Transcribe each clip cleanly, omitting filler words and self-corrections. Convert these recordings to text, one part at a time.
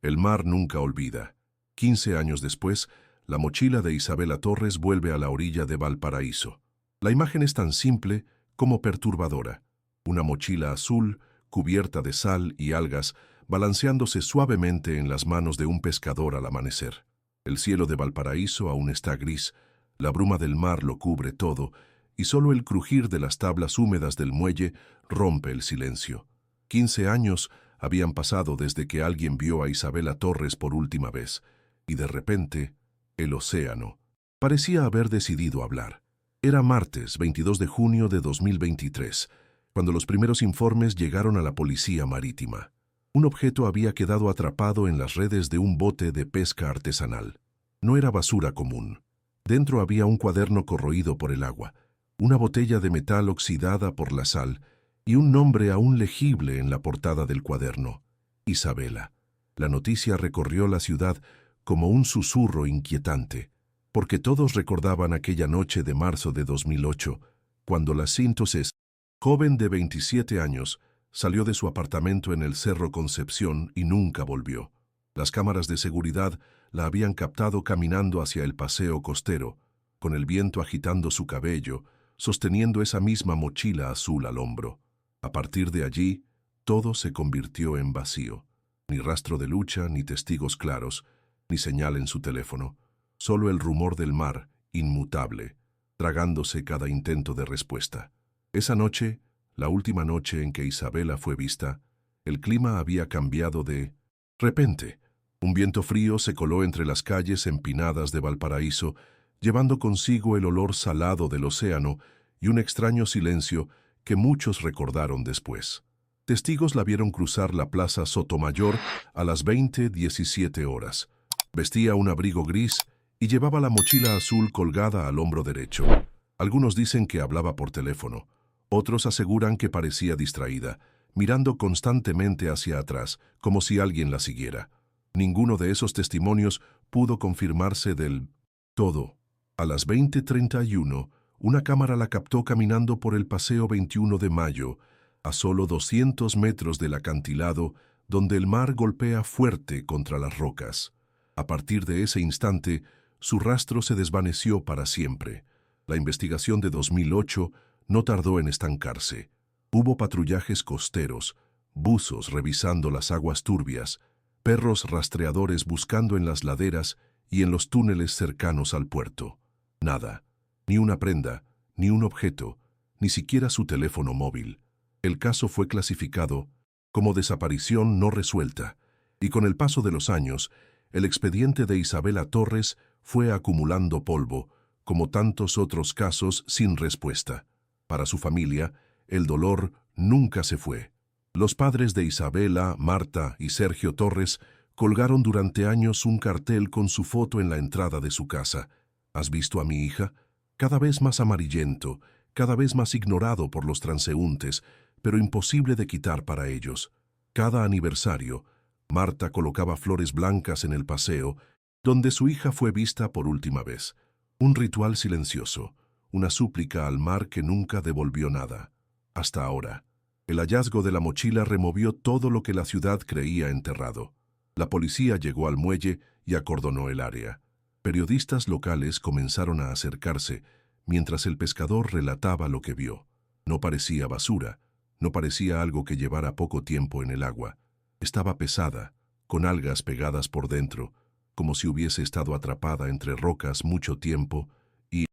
El mar nunca olvida. 15 años después, la mochila de Isabela Torres vuelve a la orilla de Valparaíso. La imagen es tan simple como perturbadora. Una mochila azul, cubierta de sal y algas, balanceándose suavemente en las manos de un pescador al amanecer. El cielo de Valparaíso aún está gris, la bruma del mar lo cubre todo, y solo el crujir de las tablas húmedas del muelle rompe el silencio. 15 años habían pasado desde que alguien vio a Isabela Torres por última vez, y de repente, el océano parecía haber decidido hablar. Era martes 22 de junio de 2023, cuando los primeros informes llegaron a la policía marítima. Un objeto había quedado atrapado en las redes de un bote de pesca artesanal. No era basura común. Dentro había un cuaderno corroído por el agua, una botella de metal oxidada por la sal y un nombre aún legible en la portada del cuaderno: Isabela. La noticia recorrió la ciudad como un susurro inquietante, porque todos recordaban aquella noche de marzo de 2008, cuando la Síntesis, joven de 27 años, salió de su apartamento en el Cerro Concepción y nunca volvió. Las cámaras de seguridad la habían captado caminando hacia el paseo costero, con el viento agitando su cabello, sosteniendo esa misma mochila azul al hombro. A partir de allí, todo se convirtió en vacío. Ni rastro de lucha, ni testigos claros, ni señal en su teléfono. Solo el rumor del mar, inmutable, tragándose cada intento de respuesta. Esa noche, la última noche en que Isabela fue vista, el clima había cambiado de repente. Un viento frío se coló entre las calles empinadas de Valparaíso, llevando consigo el olor salado del océano y un extraño silencio que muchos recordaron después. Testigos la vieron cruzar la Plaza Sotomayor a las 20:17 horas. Vestía un abrigo gris y llevaba la mochila azul colgada al hombro derecho. Algunos dicen que hablaba por teléfono. Otros aseguran que parecía distraída, mirando constantemente hacia atrás, como si alguien la siguiera. Ninguno de esos testimonios pudo confirmarse del todo. A las 20:31, una cámara la captó caminando por el Paseo 21 de Mayo, a solo 200 metros del acantilado, donde el mar golpea fuerte contra las rocas. A partir de ese instante, su rastro se desvaneció para siempre. La investigación de 2008 no tardó en estancarse. Hubo patrullajes costeros, buzos revisando las aguas turbias, perros rastreadores buscando en las laderas y en los túneles cercanos al puerto. Nada, ni una prenda, ni un objeto, ni siquiera su teléfono móvil. El caso fue clasificado como desaparición no resuelta, y con el paso de los años, el expediente de Isabela Torres fue acumulando polvo, como tantos otros casos sin respuesta. Para su familia, el dolor nunca se fue. Los padres de Isabela, Marta y Sergio Torres colgaron durante años un cartel con su foto en la entrada de su casa. ¿Has visto a mi hija? Cada vez más amarillento, cada vez más ignorado por los transeúntes, pero imposible de quitar para ellos. Cada aniversario, Marta colocaba flores blancas en el paseo, donde su hija fue vista por última vez. Un ritual silencioso, una súplica al mar que nunca devolvió nada. Hasta ahora. El hallazgo de la mochila removió todo lo que la ciudad creía enterrado. La policía llegó al muelle y acordonó el área. Periodistas locales comenzaron a acercarse, mientras el pescador relataba lo que vio. No parecía basura, no parecía algo que llevara poco tiempo en el agua. Estaba pesada, con algas pegadas por dentro, como si hubiese estado atrapada entre rocas mucho tiempo, y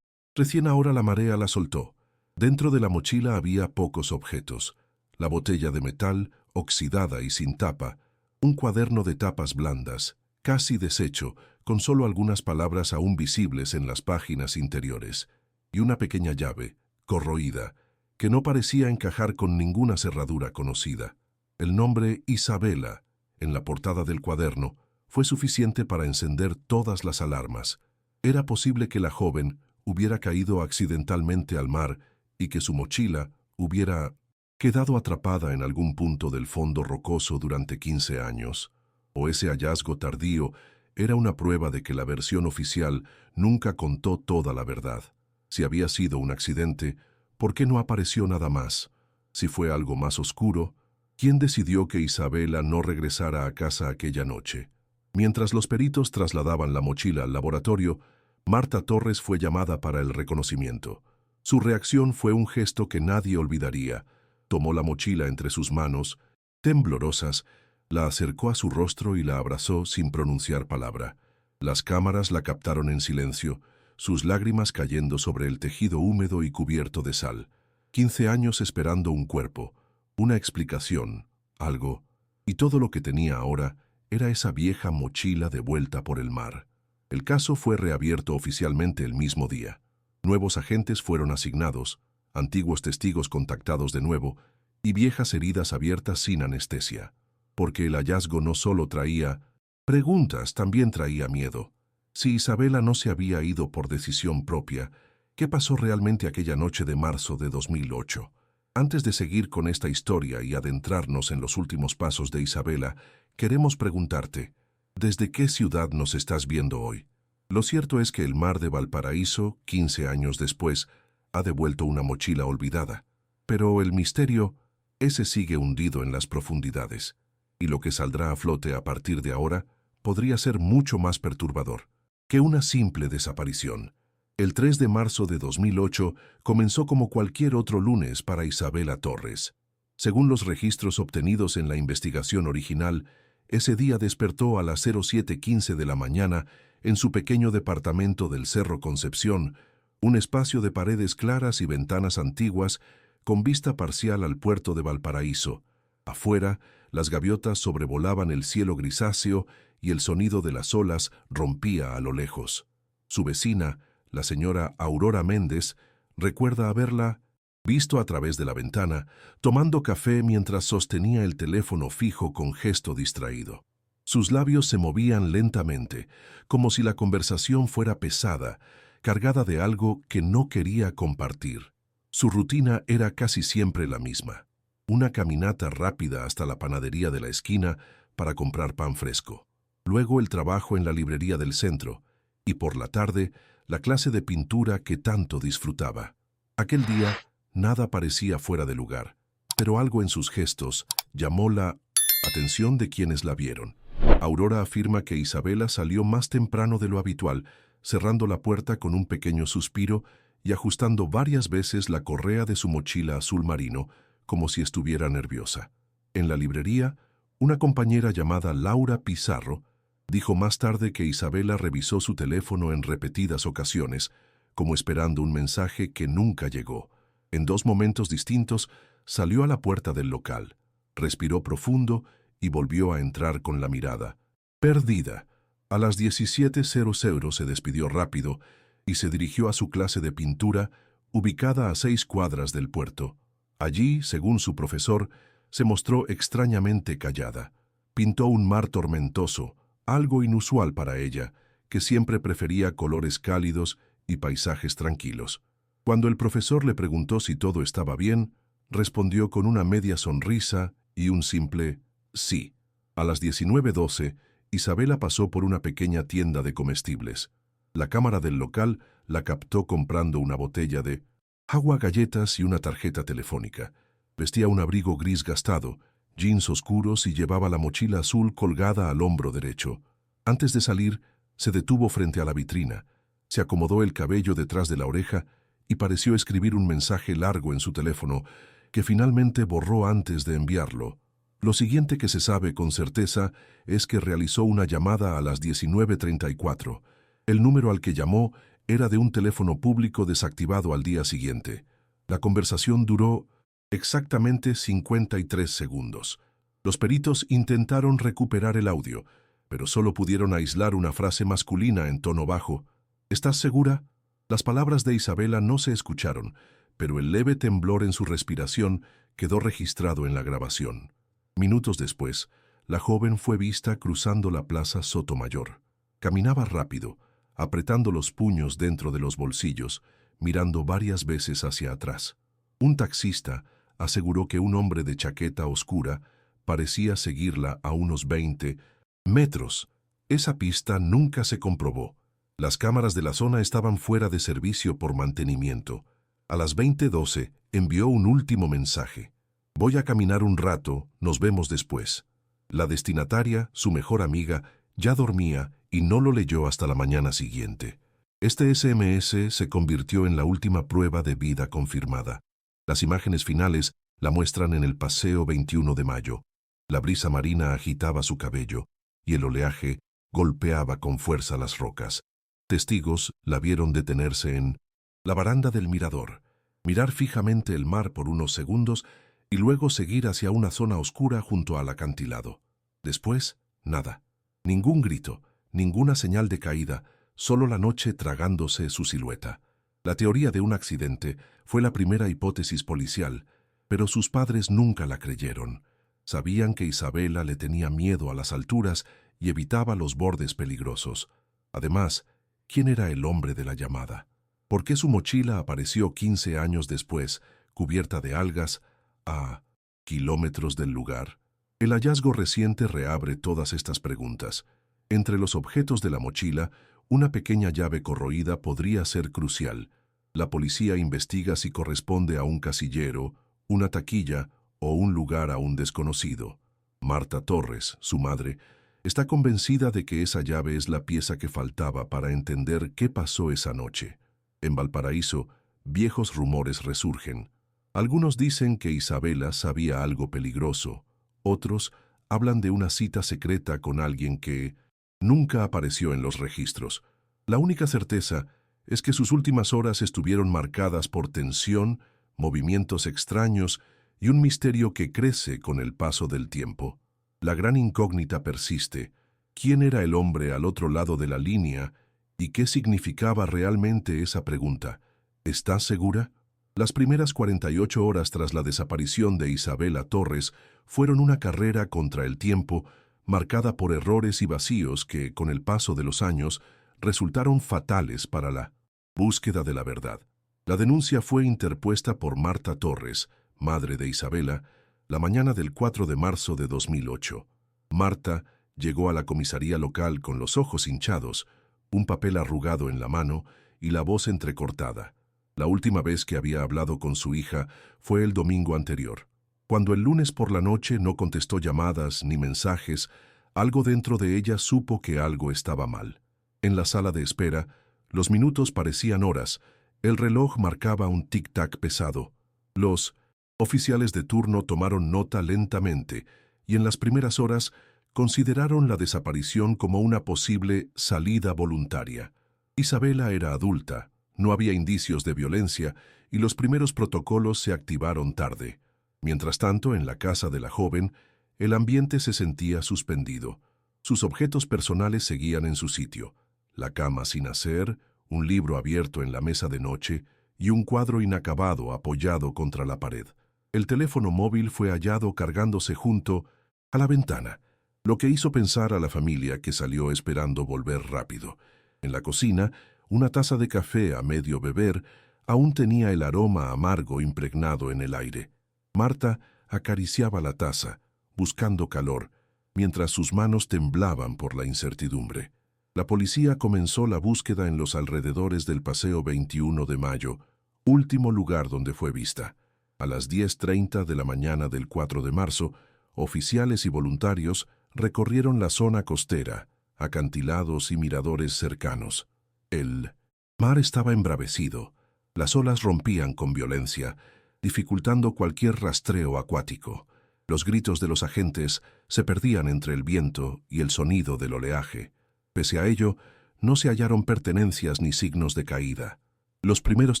recién ahora la marea la soltó. Dentro de la mochila había pocos objetos: la botella de metal, oxidada y sin tapa, un cuaderno de tapas blandas, casi deshecho, con solo algunas palabras aún visibles en las páginas interiores, y una pequeña llave, corroída, que no parecía encajar con ninguna cerradura conocida. El nombre Isabela, en la portada del cuaderno, fue suficiente para encender todas las alarmas. Era posible que la joven hubiera caído accidentalmente al mar y que su mochila hubiera quedado atrapada en algún punto del fondo rocoso durante 15 años. O ese hallazgo tardío era una prueba de que la versión oficial nunca contó toda la verdad. Si había sido un accidente, ¿por qué no apareció nada más? Si fue algo más oscuro, ¿quién decidió que Isabela no regresara a casa aquella noche? Mientras los peritos trasladaban la mochila al laboratorio, Marta Torres fue llamada para el reconocimiento. Su reacción fue un gesto que nadie olvidaría. Tomó la mochila entre sus manos, temblorosas, la acercó a su rostro y la abrazó sin pronunciar palabra. Las cámaras la captaron en silencio, sus lágrimas cayendo sobre el tejido húmedo y cubierto de sal. 15 años esperando un cuerpo, una explicación, algo, y todo lo que tenía ahora era esa vieja mochila de vuelta por el mar. El caso fue reabierto oficialmente el mismo día. Nuevos agentes fueron asignados, antiguos testigos contactados de nuevo y viejas heridas abiertas sin anestesia. Porque el hallazgo no solo traía preguntas, también traía miedo. Si Isabela no se había ido por decisión propia, ¿qué pasó realmente aquella noche de marzo de 2008? Antes de seguir con esta historia y adentrarnos en los últimos pasos de Isabela, queremos preguntarte, ¿desde qué ciudad nos estás viendo hoy? Lo cierto es que el mar de Valparaíso, 15 años después, ha devuelto una mochila olvidada. Pero el misterio, ese sigue hundido en las profundidades. Y lo que saldrá a flote a partir de ahora podría ser mucho más perturbador que una simple desaparición. El 3 de marzo de 2008 comenzó como cualquier otro lunes para Isabela Torres. Según los registros obtenidos en la investigación original, ese día despertó a las 07:15 de la mañana en su pequeño departamento del Cerro Concepción, un espacio de paredes claras y ventanas antiguas con vista parcial al puerto de Valparaíso. Afuera, las gaviotas sobrevolaban el cielo grisáceo y el sonido de las olas rompía a lo lejos. Su vecina, la señora Aurora Méndez, recuerda haberla visto a través de la ventana, tomando café mientras sostenía el teléfono fijo con gesto distraído. Sus labios se movían lentamente, como si la conversación fuera pesada, cargada de algo que no quería compartir. Su rutina era casi siempre la misma. Una caminata rápida hasta la panadería de la esquina para comprar pan fresco. Luego el trabajo en la librería del centro y por la tarde la clase de pintura que tanto disfrutaba. Aquel día nada parecía fuera de lugar, pero algo en sus gestos llamó la atención de quienes la vieron. Aurora afirma que Isabela salió más temprano de lo habitual, cerrando la puerta con un pequeño suspiro y ajustando varias veces la correa de su mochila azul marino, como si estuviera nerviosa. En la librería, una compañera llamada Laura Pizarro dijo más tarde que Isabela revisó su teléfono en repetidas ocasiones, como esperando un mensaje que nunca llegó. En 2 momentos distintos, salió a la puerta del local, respiró profundo y volvió a entrar con la mirada perdida. A las 17:00 se despidió rápido y se dirigió a su clase de pintura, ubicada a 6 cuadras del puerto. Allí, según su profesor, se mostró extrañamente callada. Pintó un mar tormentoso, algo inusual para ella, que siempre prefería colores cálidos y paisajes tranquilos. Cuando el profesor le preguntó si todo estaba bien, respondió con una media sonrisa y un simple sí. A las 19:12, Isabela pasó por una pequeña tienda de comestibles. La cámara del local la captó comprando una botella de agua, galletas y una tarjeta telefónica. Vestía un abrigo gris gastado, jeans oscuros y llevaba la mochila azul colgada al hombro derecho. Antes de salir, se detuvo frente a la vitrina, se acomodó el cabello detrás de la oreja y pareció escribir un mensaje largo en su teléfono, que finalmente borró antes de enviarlo. Lo siguiente que se sabe con certeza es que realizó una llamada a las 19:34. El número al que llamó era de un teléfono público desactivado al día siguiente. La conversación duró exactamente 53 segundos. Los peritos intentaron recuperar el audio, pero solo pudieron aislar una frase masculina en tono bajo. ¿Estás segura? Las palabras de Isabela no se escucharon, pero el leve temblor en su respiración quedó registrado en la grabación. Minutos después, la joven fue vista cruzando la Plaza Sotomayor. Caminaba rápido, apretando los puños dentro de los bolsillos, mirando varias veces hacia atrás. Un taxista aseguró que un hombre de chaqueta oscura parecía seguirla a unos 20 metros. Esa pista nunca se comprobó. Las cámaras de la zona estaban fuera de servicio por mantenimiento. A las 20:12 envió un último mensaje. Voy a caminar un rato, nos vemos después. La destinataria, su mejor amiga, Ya dormía y no lo leyó hasta la mañana siguiente. Este SMS se convirtió en la última prueba de vida confirmada. Las imágenes finales la muestran en el Paseo 21 de Mayo. La brisa marina agitaba su cabello y el oleaje golpeaba con fuerza las rocas. Testigos la vieron detenerse en la baranda del mirador, mirar fijamente el mar por unos segundos y luego seguir hacia una zona oscura junto al acantilado. Después, nada. Ningún grito, ninguna señal de caída, solo la noche tragándose su silueta. La teoría de un accidente fue la primera hipótesis policial, pero sus padres nunca la creyeron. Sabían que Isabela le tenía miedo a las alturas y evitaba los bordes peligrosos. Además, ¿quién era el hombre de la llamada? ¿Por qué su mochila apareció 15 años después, cubierta de algas, a kilómetros del lugar? El hallazgo reciente reabre todas estas preguntas. Entre los objetos de la mochila, una pequeña llave corroída podría ser crucial. La policía investiga si corresponde a un casillero, una taquilla o un lugar aún desconocido. Marta Torres, su madre, está convencida de que esa llave es la pieza que faltaba para entender qué pasó esa noche. En Valparaíso, viejos rumores resurgen. Algunos dicen que Isabela sabía algo peligroso. Otros hablan de una cita secreta con alguien que nunca apareció en los registros. La única certeza es que sus últimas horas estuvieron marcadas por tensión, movimientos extraños y un misterio que crece con el paso del tiempo. La gran incógnita persiste. ¿Quién era el hombre al otro lado de la línea y qué significaba realmente esa pregunta? ¿Estás segura? Las primeras 48 horas tras la desaparición de Isabela Torres fueron una carrera contra el tiempo, marcada por errores y vacíos que, con el paso de los años, resultaron fatales para la búsqueda de la verdad. La denuncia fue interpuesta por Marta Torres, madre de Isabela, la mañana del 4 de marzo de 2008. Marta llegó a la comisaría local con los ojos hinchados, un papel arrugado en la mano y la voz entrecortada. La última vez que había hablado con su hija fue el domingo anterior. Cuando el lunes por la noche no contestó llamadas ni mensajes, algo dentro de ella supo que algo estaba mal. En la sala de espera, los minutos parecían horas. El reloj marcaba un tic-tac pesado. Los oficiales de turno tomaron nota lentamente y en las primeras horas consideraron la desaparición como una posible salida voluntaria. Isabela era adulta. No había indicios de violencia y los primeros protocolos se activaron tarde. Mientras tanto, en la casa de la joven, el ambiente se sentía suspendido. Sus objetos personales seguían en su sitio. La cama sin hacer, un libro abierto en la mesa de noche y un cuadro inacabado apoyado contra la pared. El teléfono móvil fue hallado cargándose junto a la ventana, lo que hizo pensar a la familia que salió esperando volver rápido. En la cocina, una taza de café a medio beber aún tenía el aroma amargo impregnado en el aire. Marta acariciaba la taza, buscando calor, mientras sus manos temblaban por la incertidumbre. La policía comenzó la búsqueda en los alrededores del Paseo 21 de Mayo, último lugar donde fue vista. A las 10:30 de la mañana del 4 de marzo, oficiales y voluntarios recorrieron la zona costera, acantilados y miradores cercanos. El mar estaba embravecido. Las olas rompían con violencia, dificultando cualquier rastreo acuático. Los gritos de los agentes se perdían entre el viento y el sonido del oleaje. Pese a ello, no se hallaron pertenencias ni signos de caída. Los primeros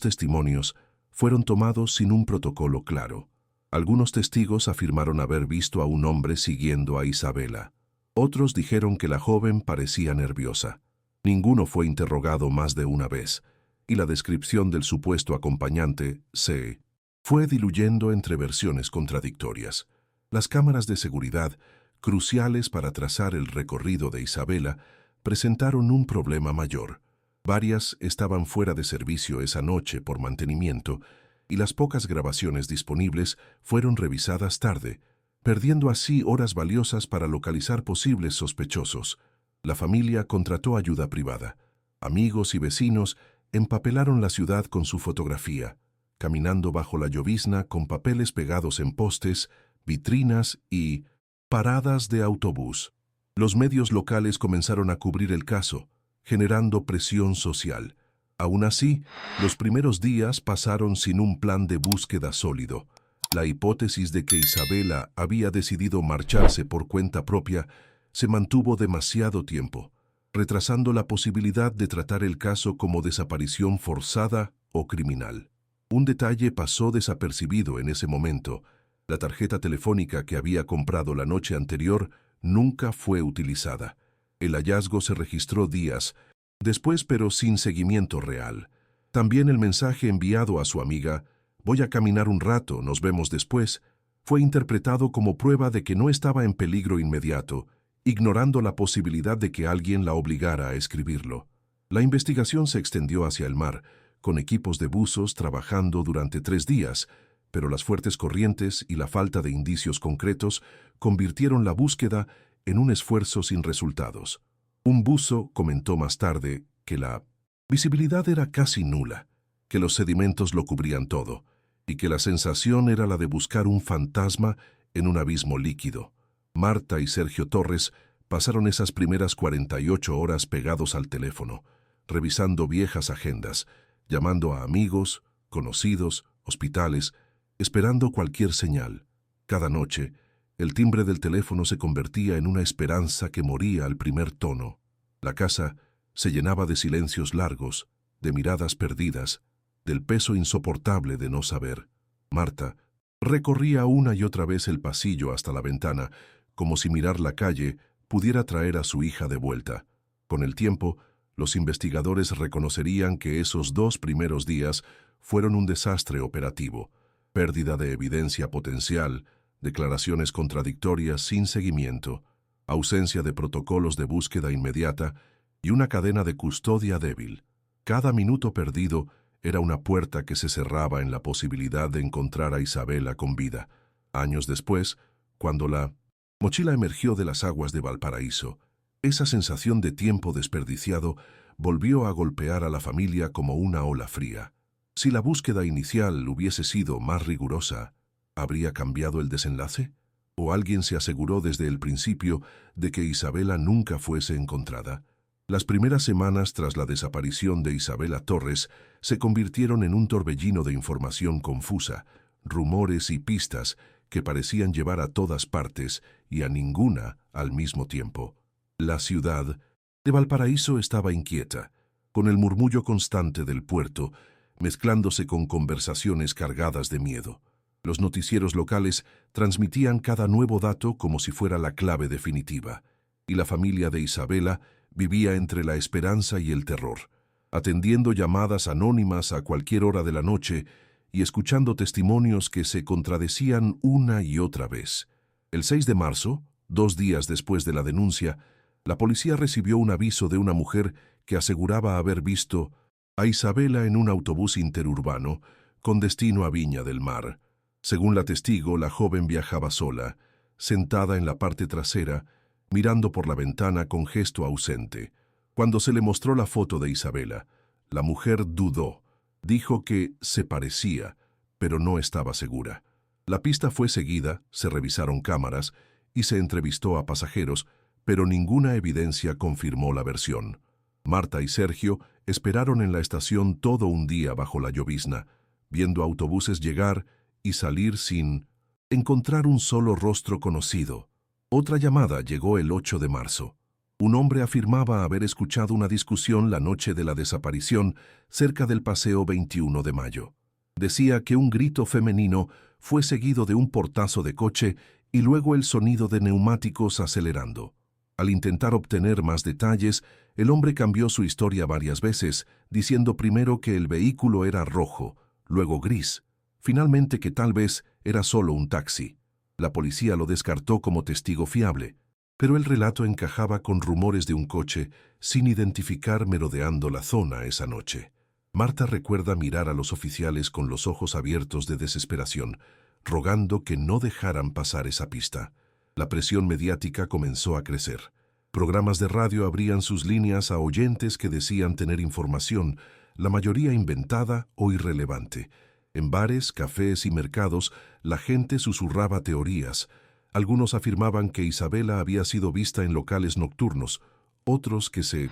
testimonios fueron tomados sin un protocolo claro. Algunos testigos afirmaron haber visto a un hombre siguiendo a Isabela. Otros dijeron que la joven parecía nerviosa. Ninguno fue interrogado más de una vez, y la descripción del supuesto acompañante se fue diluyendo entre versiones contradictorias. Las cámaras de seguridad, cruciales para trazar el recorrido de Isabela, presentaron un problema mayor. Varias estaban fuera de servicio esa noche por mantenimiento, y las pocas grabaciones disponibles fueron revisadas tarde, perdiendo así horas valiosas para localizar posibles sospechosos. La familia contrató ayuda privada. Amigos y vecinos empapelaron la ciudad con su fotografía, caminando bajo la llovizna con papeles pegados en postes, vitrinas y paradas de autobús. Los medios locales comenzaron a cubrir el caso, generando presión social. Aún así, los primeros días pasaron sin un plan de búsqueda sólido. La hipótesis de que Isabela había decidido marcharse por cuenta propia se mantuvo demasiado tiempo, retrasando la posibilidad de tratar el caso como desaparición forzada o criminal. Un detalle pasó desapercibido en ese momento. La tarjeta telefónica que había comprado la noche anterior nunca fue utilizada. El hallazgo se registró días después, pero sin seguimiento real. También el mensaje enviado a su amiga, «Voy a caminar un rato, nos vemos después», fue interpretado como prueba de que no estaba en peligro inmediato, ignorando la posibilidad de que alguien la obligara a escribirlo. La investigación se extendió hacia el mar, con equipos de buzos trabajando durante 3 días, pero las fuertes corrientes y la falta de indicios concretos convirtieron la búsqueda en un esfuerzo sin resultados. Un buzo comentó más tarde que la visibilidad era casi nula, que los sedimentos lo cubrían todo, y que la sensación era la de buscar un fantasma en un abismo líquido. Marta y Sergio Torres pasaron esas primeras 48 horas pegados al teléfono, revisando viejas agendas, llamando a amigos, conocidos, hospitales, esperando cualquier señal. Cada noche, el timbre del teléfono se convertía en una esperanza que moría al primer tono. La casa se llenaba de silencios largos, de miradas perdidas, del peso insoportable de no saber. Marta recorría una y otra vez el pasillo hasta la ventana, como si mirar la calle pudiera traer a su hija de vuelta. Con el tiempo, los investigadores reconocerían que esos 2 primeros días fueron un desastre operativo, pérdida de evidencia potencial, declaraciones contradictorias sin seguimiento, ausencia de protocolos de búsqueda inmediata y una cadena de custodia débil. Cada minuto perdido era una puerta que se cerraba en la posibilidad de encontrar a Isabela con vida. Años después, cuando la mochila emergió de las aguas de Valparaíso, esa sensación de tiempo desperdiciado volvió a golpear a la familia como una ola fría. Si la búsqueda inicial hubiese sido más rigurosa, ¿habría cambiado el desenlace? ¿O alguien se aseguró desde el principio de que Isabela nunca fuese encontrada? Las primeras semanas tras la desaparición de Isabela Torres se convirtieron en un torbellino de información confusa, rumores y pistas que parecían llevar a todas partes y a ninguna al mismo tiempo. La ciudad de Valparaíso estaba inquieta, con el murmullo constante del puerto, mezclándose con conversaciones cargadas de miedo. Los noticieros locales transmitían cada nuevo dato como si fuera la clave definitiva, y la familia de Isabela vivía entre la esperanza y el terror, atendiendo llamadas anónimas a cualquier hora de la noche y escuchando testimonios que se contradecían una y otra vez. El 6 de marzo, 2 días después de la denuncia, la policía recibió un aviso de una mujer que aseguraba haber visto a Isabela en un autobús interurbano con destino a Viña del Mar. Según la testigo, la joven viajaba sola, sentada en la parte trasera, mirando por la ventana con gesto ausente. Cuando se le mostró la foto de Isabela, la mujer dudó. Dijo que se parecía, pero no estaba segura. La pista fue seguida, se revisaron cámaras y se entrevistó a pasajeros, pero ninguna evidencia confirmó la versión. Marta y Sergio esperaron en la estación todo un día bajo la llovizna, viendo autobuses llegar y salir sin encontrar un solo rostro conocido. Otra llamada llegó el 8 de marzo. Un hombre afirmaba haber escuchado una discusión la noche de la desaparición cerca del Paseo 21 de Mayo. Decía que un grito femenino fue seguido de un portazo de coche y luego el sonido de neumáticos acelerando. Al intentar obtener más detalles, el hombre cambió su historia varias veces, diciendo primero que el vehículo era rojo, luego gris, finalmente que tal vez era solo un taxi. La policía lo descartó como testigo fiable, pero el relato encajaba con rumores de un coche sin identificar merodeando la zona esa noche. Marta recuerda mirar a los oficiales con los ojos abiertos de desesperación, rogando que no dejaran pasar esa pista. La presión mediática comenzó a crecer. Programas de radio abrían sus líneas a oyentes que decían tener información, la mayoría inventada o irrelevante. En bares, cafés y mercados, la gente susurraba teorías. Algunos afirmaban que Isabela había sido vista en locales nocturnos, otros que se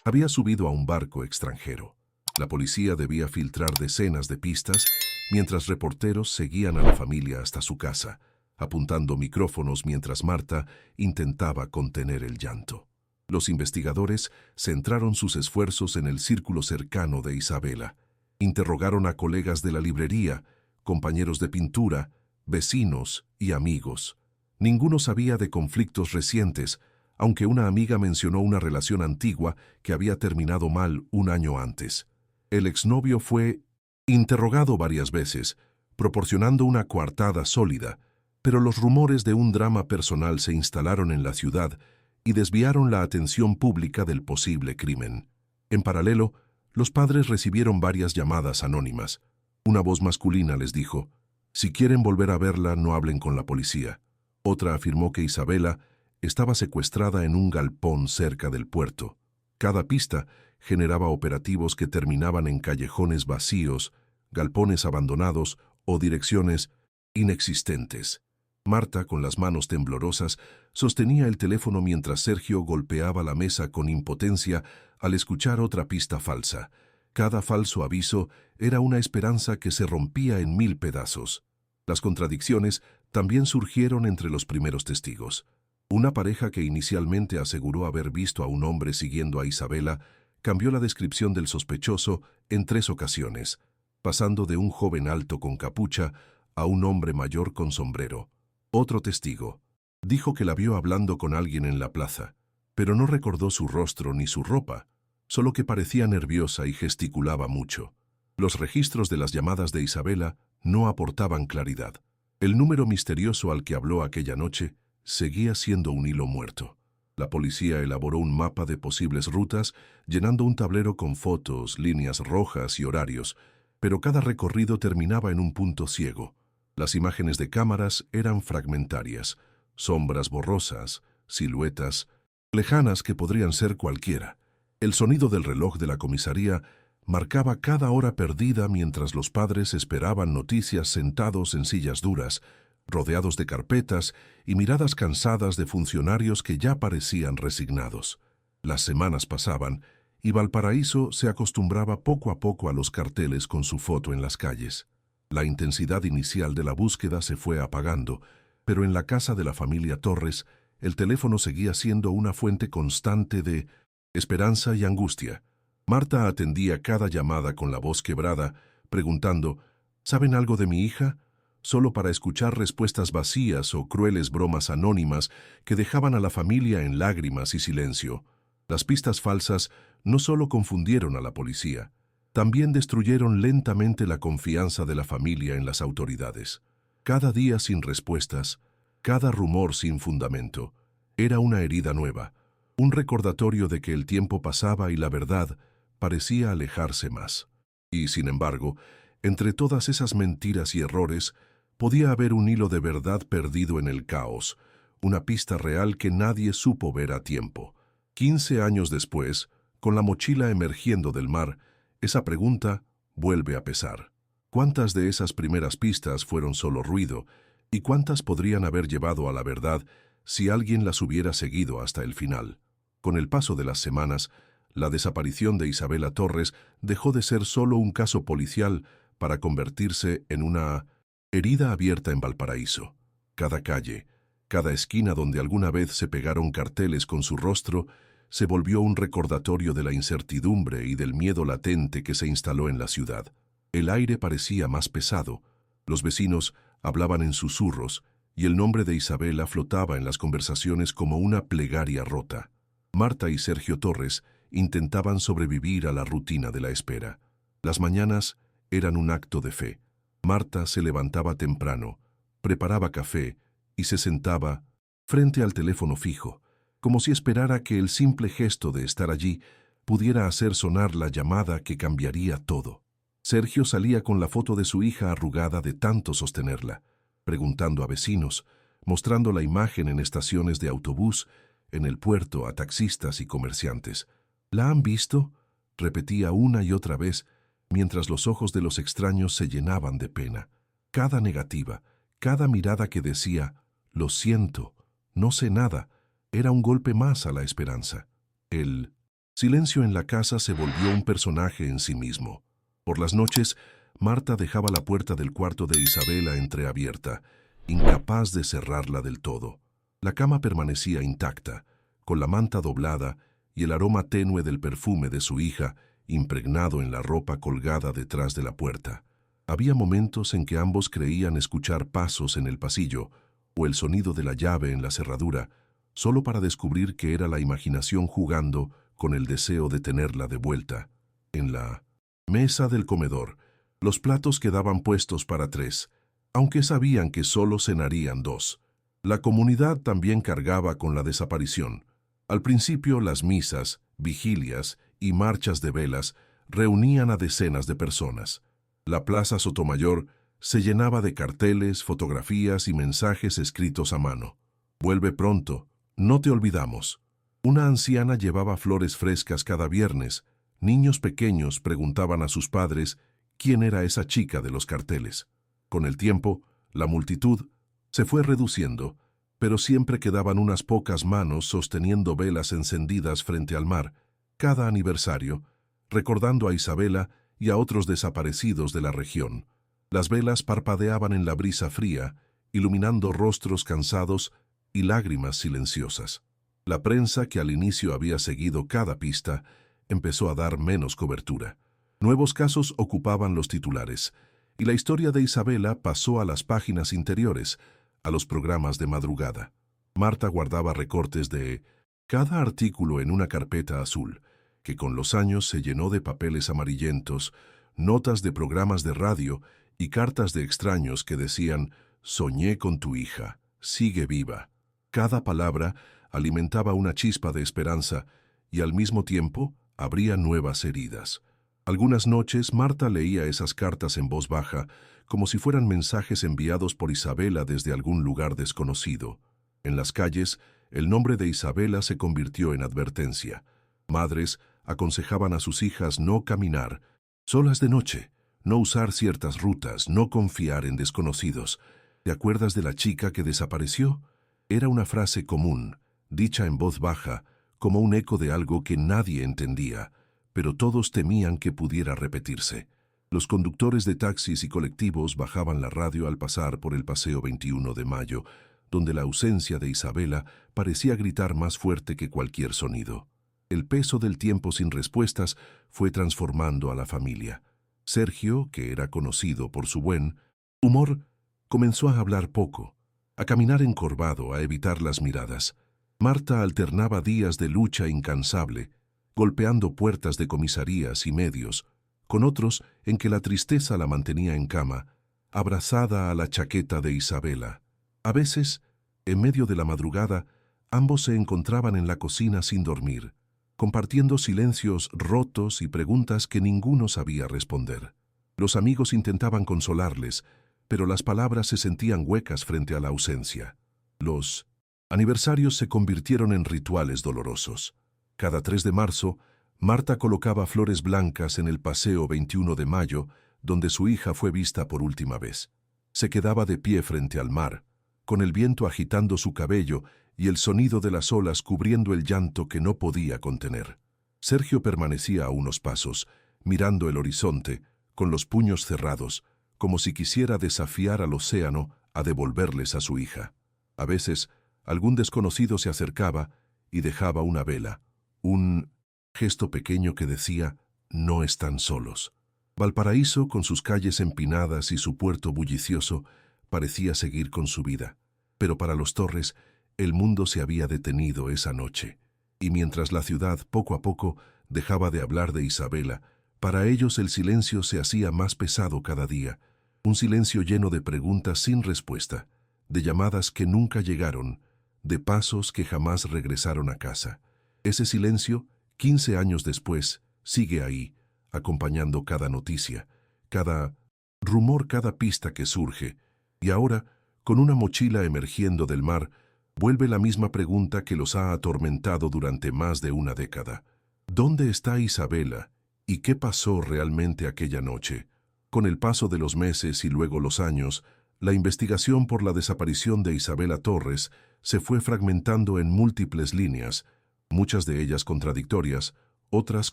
había subido a un barco extranjero. La policía debía filtrar decenas de pistas, mientras reporteros seguían a la familia hasta su casa, apuntando micrófonos mientras Marta intentaba contener el llanto. Los investigadores centraron sus esfuerzos en el círculo cercano de Isabela. Interrogaron a colegas de la librería, compañeros de pintura, vecinos y amigos. Ninguno sabía de conflictos recientes, aunque una amiga mencionó una relación antigua que había terminado mal un año antes. El exnovio fue interrogado varias veces, proporcionando una coartada sólida, pero los rumores de un drama personal se instalaron en la ciudad y desviaron la atención pública del posible crimen. En paralelo, los padres recibieron varias llamadas anónimas. Una voz masculina les dijo: «Si quieren volver a verla, no hablen con la policía». Otra afirmó que Isabela estaba secuestrada en un galpón cerca del puerto. Cada pista generaba operativos que terminaban en callejones vacíos, galpones abandonados o direcciones inexistentes. Marta, con las manos temblorosas, sostenía el teléfono mientras Sergio golpeaba la mesa con impotencia al escuchar otra pista falsa. Cada falso aviso era una esperanza que se rompía en 1000 pedazos. Las contradicciones también surgieron entre los primeros testigos. Una pareja que inicialmente aseguró haber visto a un hombre siguiendo a Isabela cambió la descripción del sospechoso en 3 ocasiones, pasando de un joven alto con capucha a un hombre mayor con sombrero. Otro testigo dijo que la vio hablando con alguien en la plaza, pero no recordó su rostro ni su ropa, solo que parecía nerviosa y gesticulaba mucho. Los registros de las llamadas de Isabela no aportaban claridad. El número misterioso al que habló aquella noche seguía siendo un hilo muerto. La policía elaboró un mapa de posibles rutas, llenando un tablero con fotos, líneas rojas y horarios, pero cada recorrido terminaba en un punto ciego. Las imágenes de cámaras eran fragmentarias, sombras borrosas, siluetas lejanas que podrían ser cualquiera. El sonido del reloj de la comisaría marcaba cada hora perdida mientras los padres esperaban noticias sentados en sillas duras, rodeados de carpetas y miradas cansadas de funcionarios que ya parecían resignados. Las semanas pasaban y Valparaíso se acostumbraba poco a poco a los carteles con su foto en las calles. La intensidad inicial de la búsqueda se fue apagando, pero en la casa de la familia Torres, el teléfono seguía siendo una fuente constante de esperanza y angustia. Marta atendía cada llamada con la voz quebrada, preguntando: «¿Saben algo de mi hija?», solo para escuchar respuestas vacías o crueles bromas anónimas que dejaban a la familia en lágrimas y silencio. Las pistas falsas no solo confundieron a la policía, también destruyeron lentamente la confianza de la familia en las autoridades. Cada día sin respuestas, cada rumor sin fundamento, era una herida nueva, un recordatorio de que el tiempo pasaba y la verdad parecía alejarse más. Y, sin embargo, entre todas esas mentiras y errores, podía haber un hilo de verdad perdido en el caos, una pista real que nadie supo ver a tiempo. 15 años después, con la mochila emergiendo del mar, esa pregunta vuelve a pesar. ¿Cuántas de esas primeras pistas fueron solo ruido y cuántas podrían haber llevado a la verdad si alguien las hubiera seguido hasta el final? Con el paso de las semanas, la desaparición de Isabela Torres dejó de ser solo un caso policial para convertirse en una herida abierta en Valparaíso. Cada calle, cada esquina donde alguna vez se pegaron carteles con su rostro, se volvió un recordatorio de la incertidumbre y del miedo latente que se instaló en la ciudad. El aire parecía más pesado, los vecinos hablaban en susurros y el nombre de Isabela flotaba en las conversaciones como una plegaria rota. Marta y Sergio Torres intentaban sobrevivir a la rutina de la espera. Las mañanas eran un acto de fe. Marta se levantaba temprano, preparaba café y se sentaba frente al teléfono fijo, como si esperara que el simple gesto de estar allí pudiera hacer sonar la llamada que cambiaría todo. Sergio salía con la foto de su hija arrugada de tanto sostenerla, preguntando a vecinos, mostrando la imagen en estaciones de autobús, en el puerto a taxistas y comerciantes. «¿La han visto?», repetía una y otra vez, mientras los ojos de los extraños se llenaban de pena. Cada negativa, cada mirada que decía Lo siento, no sé nada. Era un golpe más a la esperanza. El silencio en la casa se volvió un personaje en sí mismo. Por las noches, Marta dejaba la puerta del cuarto de Isabela entreabierta, incapaz de cerrarla del todo. La cama permanecía intacta, con la manta doblada y el aroma tenue del perfume de su hija impregnado en la ropa colgada detrás de la puerta. Había momentos en que ambos creían escuchar pasos en el pasillo o el sonido de la llave en la cerradura, solo para descubrir que era la imaginación jugando con el deseo de tenerla de vuelta. En la mesa del comedor, los platos quedaban puestos para 3, aunque sabían que solo cenarían 2. La comunidad también cargaba con la desaparición. Al principio, las misas, vigilias y marchas de velas reunían a decenas de personas. La Plaza Sotomayor se llenaba de carteles, fotografías y mensajes escritos a mano. «Vuelve pronto, no te olvidamos». Una anciana llevaba flores frescas cada viernes. Niños pequeños preguntaban a sus padres quién era esa chica de los carteles. Con el tiempo, la multitud se fue reduciendo, pero siempre quedaban unas pocas manos sosteniendo velas encendidas frente al mar, cada aniversario, recordando a Isabela y a otros desaparecidos de la región. Las velas parpadeaban en la brisa fría, iluminando rostros cansados y lágrimas silenciosas. La prensa, que al inicio había seguido cada pista, empezó a dar menos cobertura. Nuevos casos ocupaban los titulares, y la historia de Isabela pasó a las páginas interiores, a los programas de madrugada. Marta guardaba recortes de cada artículo en una carpeta azul, que con los años se llenó de papeles amarillentos, notas de programas de radio y cartas de extraños que decían: «Soñé con tu hija, sigue viva». Cada palabra alimentaba una chispa de esperanza y al mismo tiempo abría nuevas heridas. Algunas noches Marta leía esas cartas en voz baja, como si fueran mensajes enviados por Isabela desde algún lugar desconocido. En las calles, el nombre de Isabela se convirtió en advertencia. Madres aconsejaban a sus hijas no caminar solas de noche, no usar ciertas rutas, no confiar en desconocidos. ¿Te acuerdas de la chica que desapareció? Era una frase común, dicha en voz baja, como un eco de algo que nadie entendía, pero todos temían que pudiera repetirse. Los conductores de taxis y colectivos bajaban la radio al pasar por el Paseo 21 de Mayo, donde la ausencia de Isabela parecía gritar más fuerte que cualquier sonido. El peso del tiempo sin respuestas fue transformando a la familia. Sergio, que era conocido por su buen humor, comenzó a hablar poco, a caminar encorvado, a evitar las miradas. Marta alternaba días de lucha incansable, golpeando puertas de comisarías y medios, con otros en que la tristeza la mantenía en cama, abrazada a la chaqueta de Isabela. A veces, en medio de la madrugada, ambos se encontraban en la cocina sin dormir, compartiendo silencios rotos y preguntas que ninguno sabía responder. Los amigos intentaban consolarles, pero las palabras se sentían huecas frente a la ausencia. Los aniversarios se convirtieron en rituales dolorosos. Cada 3 de marzo, Marta colocaba flores blancas en el Paseo 21 de Mayo, donde su hija fue vista por última vez. Se quedaba de pie frente al mar, con el viento agitando su cabello y el sonido de las olas cubriendo el llanto que no podía contener. Sergio permanecía a unos pasos, mirando el horizonte, con los puños cerrados, como si quisiera desafiar al océano a devolverles a su hija. A veces, algún desconocido se acercaba y dejaba una vela, un gesto pequeño que decía: «No están solos». Valparaíso, con sus calles empinadas y su puerto bullicioso, parecía seguir con su vida. Pero para los Torres, el mundo se había detenido esa noche. Y mientras la ciudad, poco a poco, dejaba de hablar de Isabela, para ellos el silencio se hacía más pesado cada día. Un silencio lleno de preguntas sin respuesta, de llamadas que nunca llegaron, de pasos que jamás regresaron a casa. Ese silencio, 15 años después, sigue ahí, acompañando cada noticia, cada rumor, cada pista que surge. Y ahora, con una mochila emergiendo del mar, vuelve la misma pregunta que los ha atormentado durante más de una década. ¿Dónde está Isabela? ¿Y qué pasó realmente aquella noche? Con el paso de los meses y luego los años, La investigación por la desaparición de Isabela Torres se fue fragmentando en múltiples líneas, muchas de ellas contradictorias, otras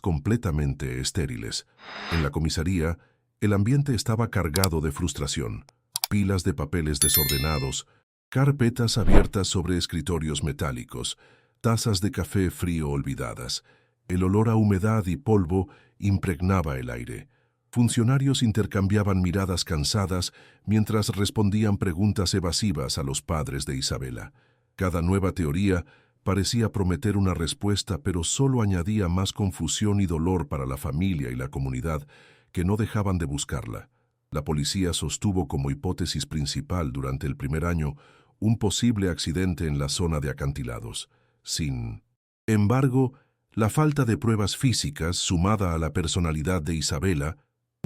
completamente estériles. En la comisaría, el ambiente estaba cargado de frustración. Pilas de papeles desordenados, carpetas abiertas sobre escritorios metálicos, tazas de café frío olvidadas. El olor a humedad y polvo impregnaba el aire. Funcionarios intercambiaban miradas cansadas mientras respondían preguntas evasivas a los padres de Isabela. Cada nueva teoría parecía prometer una respuesta, pero solo añadía más confusión y dolor para la familia y la comunidad, que no dejaban de buscarla. La policía sostuvo como hipótesis principal durante el primer año un posible accidente en la zona de acantilados. Sin embargo, la falta de pruebas físicas, sumada a la personalidad de Isabela,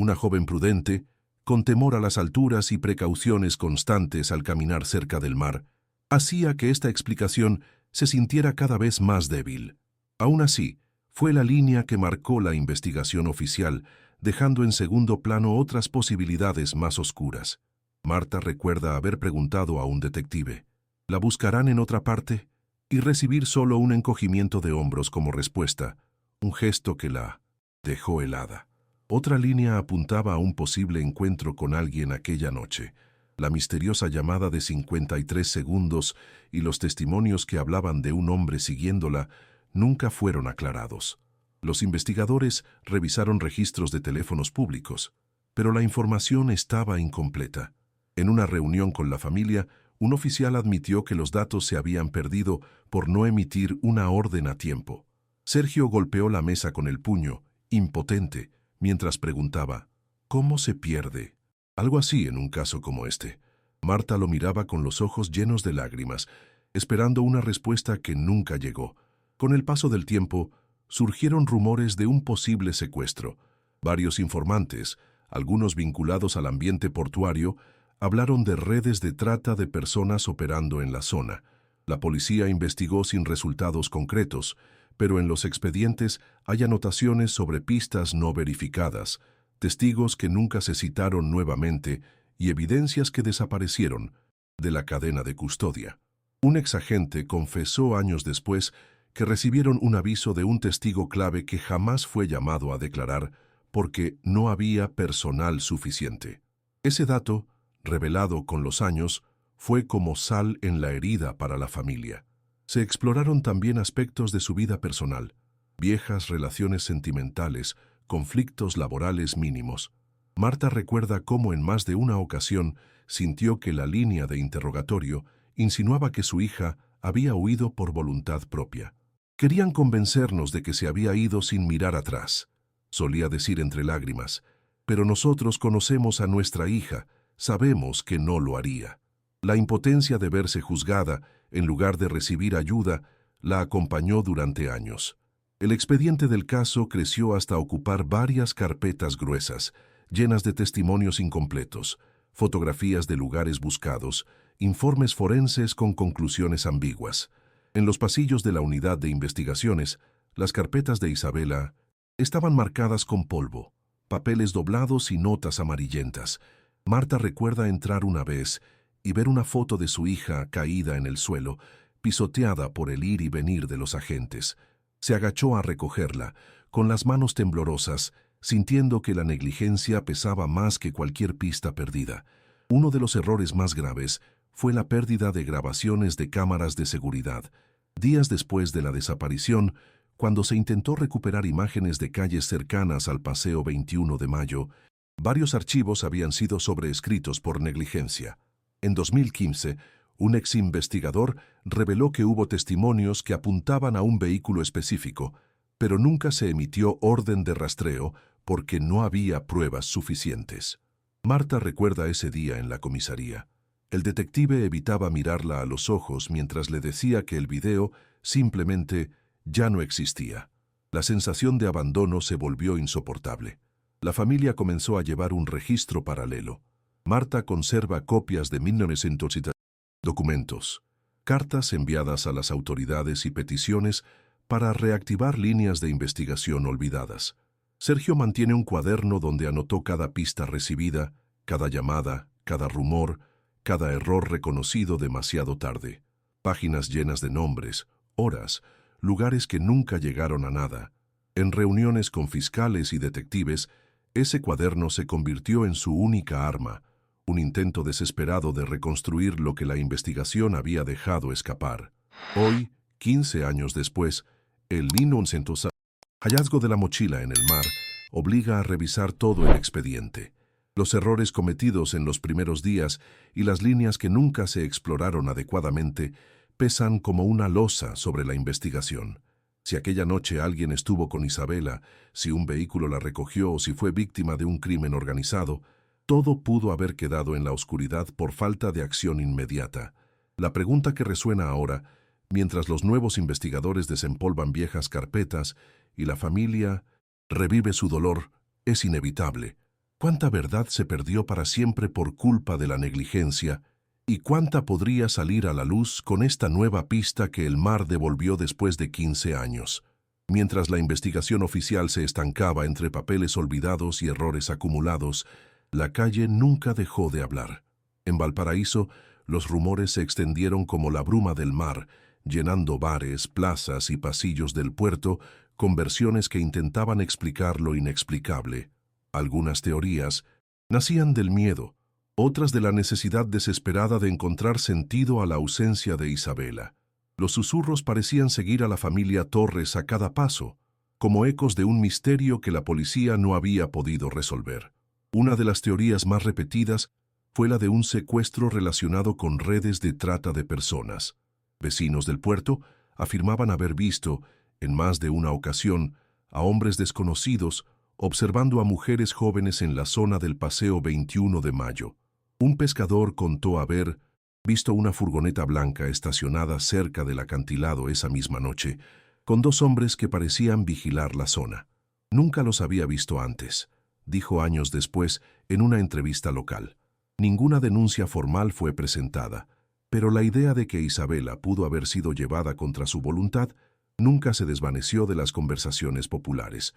una joven prudente, con temor a las alturas y precauciones constantes al caminar cerca del mar, hacía que esta explicación se sintiera cada vez más débil. Aún así, fue la línea que marcó la investigación oficial, dejando en segundo plano otras posibilidades más oscuras. Marta recuerda haber preguntado a un detective, ¿la buscarán en otra parte? Y recibir solo un encogimiento de hombros como respuesta, un gesto que la dejó helada. Otra línea apuntaba a un posible encuentro con alguien aquella noche. La misteriosa llamada de 53 segundos y los testimonios que hablaban de un hombre siguiéndola nunca fueron aclarados. Los investigadores revisaron registros de teléfonos públicos, pero la información estaba incompleta. En una reunión con la familia, un oficial admitió que los datos se habían perdido por no emitir una orden a tiempo. Sergio golpeó la mesa con el puño, impotente, mientras preguntaba, ¿cómo se pierde? Algo así en un caso como este. Marta lo miraba con los ojos llenos de lágrimas, esperando una respuesta que nunca llegó. Con el paso del tiempo, surgieron rumores de un posible secuestro. Varios informantes, algunos vinculados al ambiente portuario, hablaron de redes de trata de personas operando en la zona. La policía investigó sin resultados concretos, pero en los expedientes hay anotaciones sobre pistas no verificadas, testigos que nunca se citaron nuevamente y evidencias que desaparecieron de la cadena de custodia. Un exagente confesó años después que recibieron un aviso de un testigo clave que jamás fue llamado a declarar porque no había personal suficiente. Ese dato, revelado con los años, fue como sal en la herida para la familia. Se exploraron también aspectos de su vida personal, viejas relaciones sentimentales, conflictos laborales mínimos. Marta recuerda cómo en más de una ocasión sintió que la línea de interrogatorio insinuaba que su hija había huido por voluntad propia. Querían convencernos de que se había ido sin mirar atrás, solía decir entre lágrimas, pero nosotros conocemos a nuestra hija, sabemos que no lo haría. La impotencia de verse juzgada, en lugar de recibir ayuda, la acompañó durante años. El expediente del caso creció hasta ocupar varias carpetas gruesas, llenas de testimonios incompletos, fotografías de lugares buscados, informes forenses con conclusiones ambiguas. En los pasillos de la unidad de investigaciones, las carpetas de Isabela estaban marcadas con polvo, papeles doblados y notas amarillentas. Marta recuerda entrar una vez y ver una foto de su hija caída en el suelo, pisoteada por el ir y venir de los agentes. Se agachó a recogerla, con las manos temblorosas, sintiendo que la negligencia pesaba más que cualquier pista perdida. Uno de los errores más graves fue la pérdida de grabaciones de cámaras de seguridad. Días después de la desaparición, cuando se intentó recuperar imágenes de calles cercanas al Paseo 21 de Mayo, varios archivos habían sido sobreescritos por negligencia. En 2015, un exinvestigador reveló que hubo testimonios que apuntaban a un vehículo específico, pero nunca se emitió orden de rastreo porque no había pruebas suficientes. Marta recuerda ese día en la comisaría. El detective evitaba mirarla a los ojos mientras le decía que el video simplemente ya no existía. La sensación de abandono se volvió insoportable. La familia comenzó a llevar un registro paralelo. Marta conserva copias de 1970 documentos, cartas enviadas a las autoridades y peticiones para reactivar líneas de investigación olvidadas. Sergio mantiene un cuaderno donde anotó cada pista recibida, cada llamada, cada rumor, cada error reconocido demasiado tarde. Páginas llenas de nombres, horas, lugares que nunca llegaron a nada. En reuniones con fiscales y detectives, ese cuaderno se convirtió en su única arma, un intento desesperado de reconstruir lo que la investigación había dejado escapar. Hoy, 15 años después, el hallazgo de la mochila en el mar obliga a revisar todo el expediente. Los errores cometidos en los primeros días y las líneas que nunca se exploraron adecuadamente pesan como una losa sobre la investigación. Si aquella noche alguien estuvo con Isabela, si un vehículo la recogió o si fue víctima de un crimen organizado, todo pudo haber quedado en la oscuridad por falta de acción inmediata. La pregunta que resuena ahora, mientras los nuevos investigadores desempolvan viejas carpetas y la familia revive su dolor, es inevitable. ¿Cuánta verdad se perdió para siempre por culpa de la negligencia? ¿Y cuánta podría salir a la luz con esta nueva pista que el mar devolvió después de 15 años? Mientras la investigación oficial se estancaba entre papeles olvidados y errores acumulados, la calle nunca dejó de hablar. En Valparaíso, los rumores se extendieron como la bruma del mar, llenando bares, plazas y pasillos del puerto con versiones que intentaban explicar lo inexplicable. Algunas teorías nacían del miedo, otras de la necesidad desesperada de encontrar sentido a la ausencia de Isabela. Los susurros parecían seguir a la familia Torres a cada paso, como ecos de un misterio que la policía no había podido resolver. Una de las teorías más repetidas fue la de un secuestro relacionado con redes de trata de personas. Vecinos del puerto afirmaban haber visto, en más de una ocasión, a hombres desconocidos observando a mujeres jóvenes en la zona del Paseo 21 de Mayo. Un pescador contó haber visto una furgoneta blanca estacionada cerca del acantilado esa misma noche, con dos hombres que parecían vigilar la zona. Nunca los había visto antes, dijo años después en una entrevista local. Ninguna denuncia formal fue presentada, pero la idea de que Isabela pudo haber sido llevada contra su voluntad nunca se desvaneció de las conversaciones populares.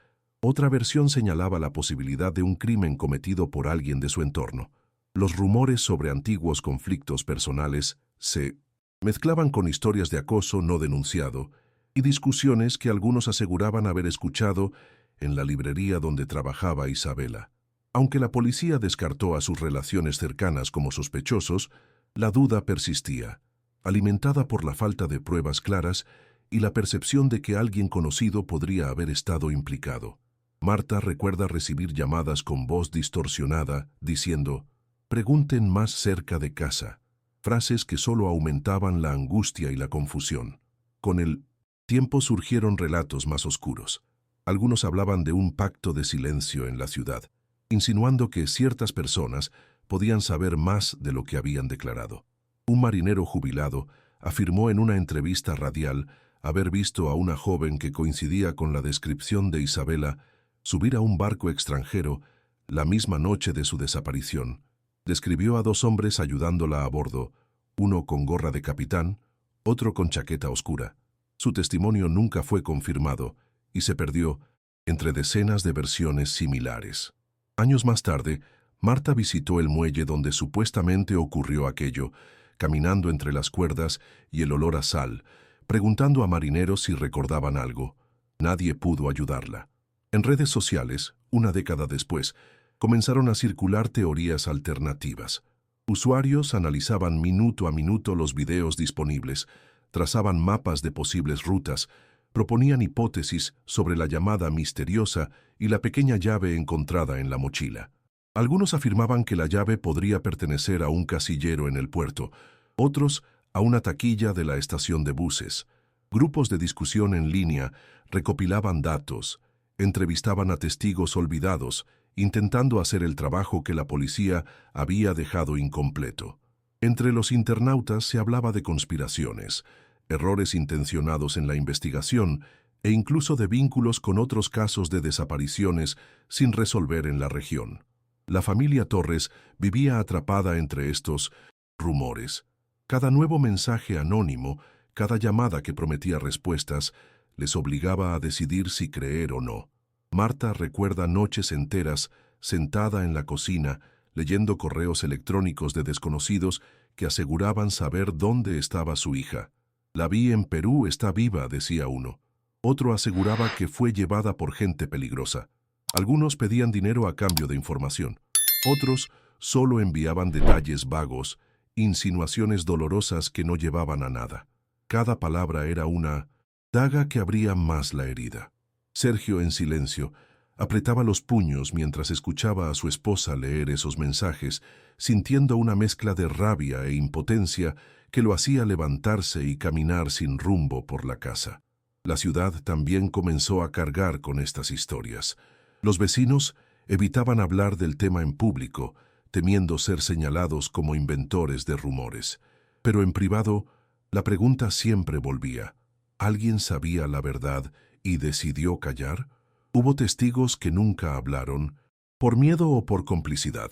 Otra versión señalaba la posibilidad de un crimen cometido por alguien de su entorno. Los rumores sobre antiguos conflictos personales se mezclaban con historias de acoso no denunciado y discusiones que algunos aseguraban haber escuchado en la librería donde trabajaba Isabela. Aunque la policía descartó a sus relaciones cercanas como sospechosos, la duda persistía, alimentada por la falta de pruebas claras y la percepción de que alguien conocido podría haber estado implicado. Marta recuerda recibir llamadas con voz distorsionada, diciendo, «Pregunten más cerca de casa», frases que solo aumentaban la angustia y la confusión. Con el tiempo surgieron relatos más oscuros. Algunos hablaban de un pacto de silencio en la ciudad, insinuando que ciertas personas podían saber más de lo que habían declarado. Un marinero jubilado afirmó en una entrevista radial haber visto a una joven que coincidía con la descripción de Isabela subir a un barco extranjero la misma noche de su desaparición. Describió a dos hombres ayudándola a bordo, uno con gorra de capitán, otro con chaqueta oscura. Su testimonio nunca fue confirmado y se perdió entre decenas de versiones similares. Años más tarde, Marta visitó el muelle donde supuestamente ocurrió aquello, caminando entre las cuerdas y el olor a sal, preguntando a marineros si recordaban algo. Nadie pudo ayudarla. En redes sociales, una década después, comenzaron a circular teorías alternativas. Usuarios analizaban minuto a minuto los videos disponibles, trazaban mapas de posibles rutas, proponían hipótesis sobre la llamada misteriosa y la pequeña llave encontrada en la mochila. Algunos afirmaban que la llave podría pertenecer a un casillero en el puerto, otros a una taquilla de la estación de buses. Grupos de discusión en línea recopilaban datos, entrevistaban a testigos olvidados, intentando hacer el trabajo que la policía había dejado incompleto. Entre los internautas se hablaba de conspiraciones, errores intencionados en la investigación e incluso de vínculos con otros casos de desapariciones sin resolver en la región. La familia Torres vivía atrapada entre estos rumores. Cada nuevo mensaje anónimo, cada llamada que prometía respuestas, les obligaba a decidir si creer o no. Marta recuerda noches enteras sentada en la cocina, leyendo correos electrónicos de desconocidos que aseguraban saber dónde estaba su hija. «La vi en Perú, está viva», decía uno. Otro aseguraba que fue llevada por gente peligrosa. Algunos pedían dinero a cambio de información. Otros solo enviaban detalles vagos, insinuaciones dolorosas que no llevaban a nada. Cada palabra era una daga que abría más la herida. Sergio, en silencio, apretaba los puños mientras escuchaba a su esposa leer esos mensajes, sintiendo una mezcla de rabia e impotencia que lo hacía levantarse y caminar sin rumbo por la casa. La ciudad también comenzó a cargar con estas historias. Los vecinos evitaban hablar del tema en público, temiendo ser señalados como inventores de rumores. Pero en privado, la pregunta siempre volvía. ¿Alguien sabía la verdad y decidió callar? Hubo testigos que nunca hablaron, por miedo o por complicidad.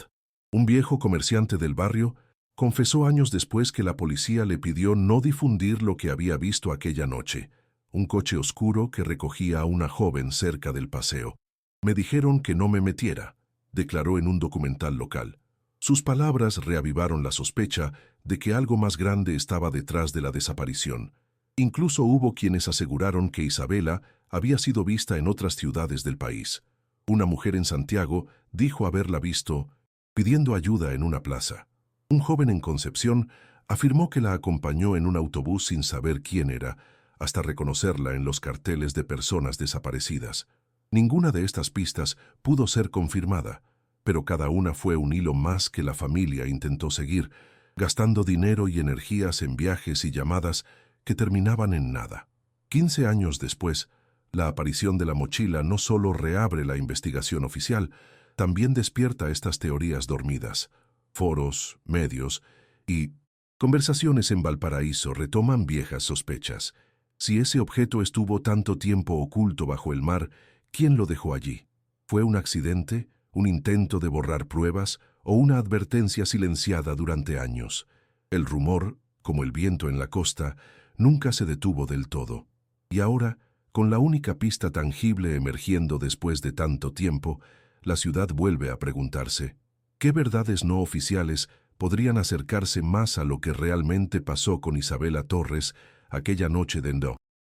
Un viejo comerciante del barrio confesó años después que la policía le pidió no difundir lo que había visto aquella noche, un coche oscuro que recogía a una joven cerca del paseo. «Me dijeron que no me metiera», declaró en un documental local. Sus palabras reavivaron la sospecha de que algo más grande estaba detrás de la desaparición. Incluso hubo quienes aseguraron que Isabela había sido vista en otras ciudades del país. Una mujer en Santiago dijo haberla visto pidiendo ayuda en una plaza. Un joven en Concepción afirmó que la acompañó en un autobús sin saber quién era, hasta reconocerla en los carteles de personas desaparecidas. Ninguna de estas pistas pudo ser confirmada, pero cada una fue un hilo más que la familia intentó seguir, gastando dinero y energías en viajes y llamadas que terminaban en nada. 15 años después, la aparición de la mochila no solo reabre la investigación oficial, también despierta estas teorías dormidas. Foros, medios y conversaciones en Valparaíso retoman viejas sospechas. Si ese objeto estuvo tanto tiempo oculto bajo el mar, ¿quién lo dejó allí? ¿Fue un accidente, un intento de borrar pruebas o una advertencia silenciada durante años? El rumor, como el viento en la costa, nunca se detuvo del todo. Y ahora, con la única pista tangible emergiendo después de tanto tiempo, la ciudad vuelve a preguntarse, ¿qué verdades no oficiales podrían acercarse más a lo que realmente pasó con Isabela Torres aquella noche de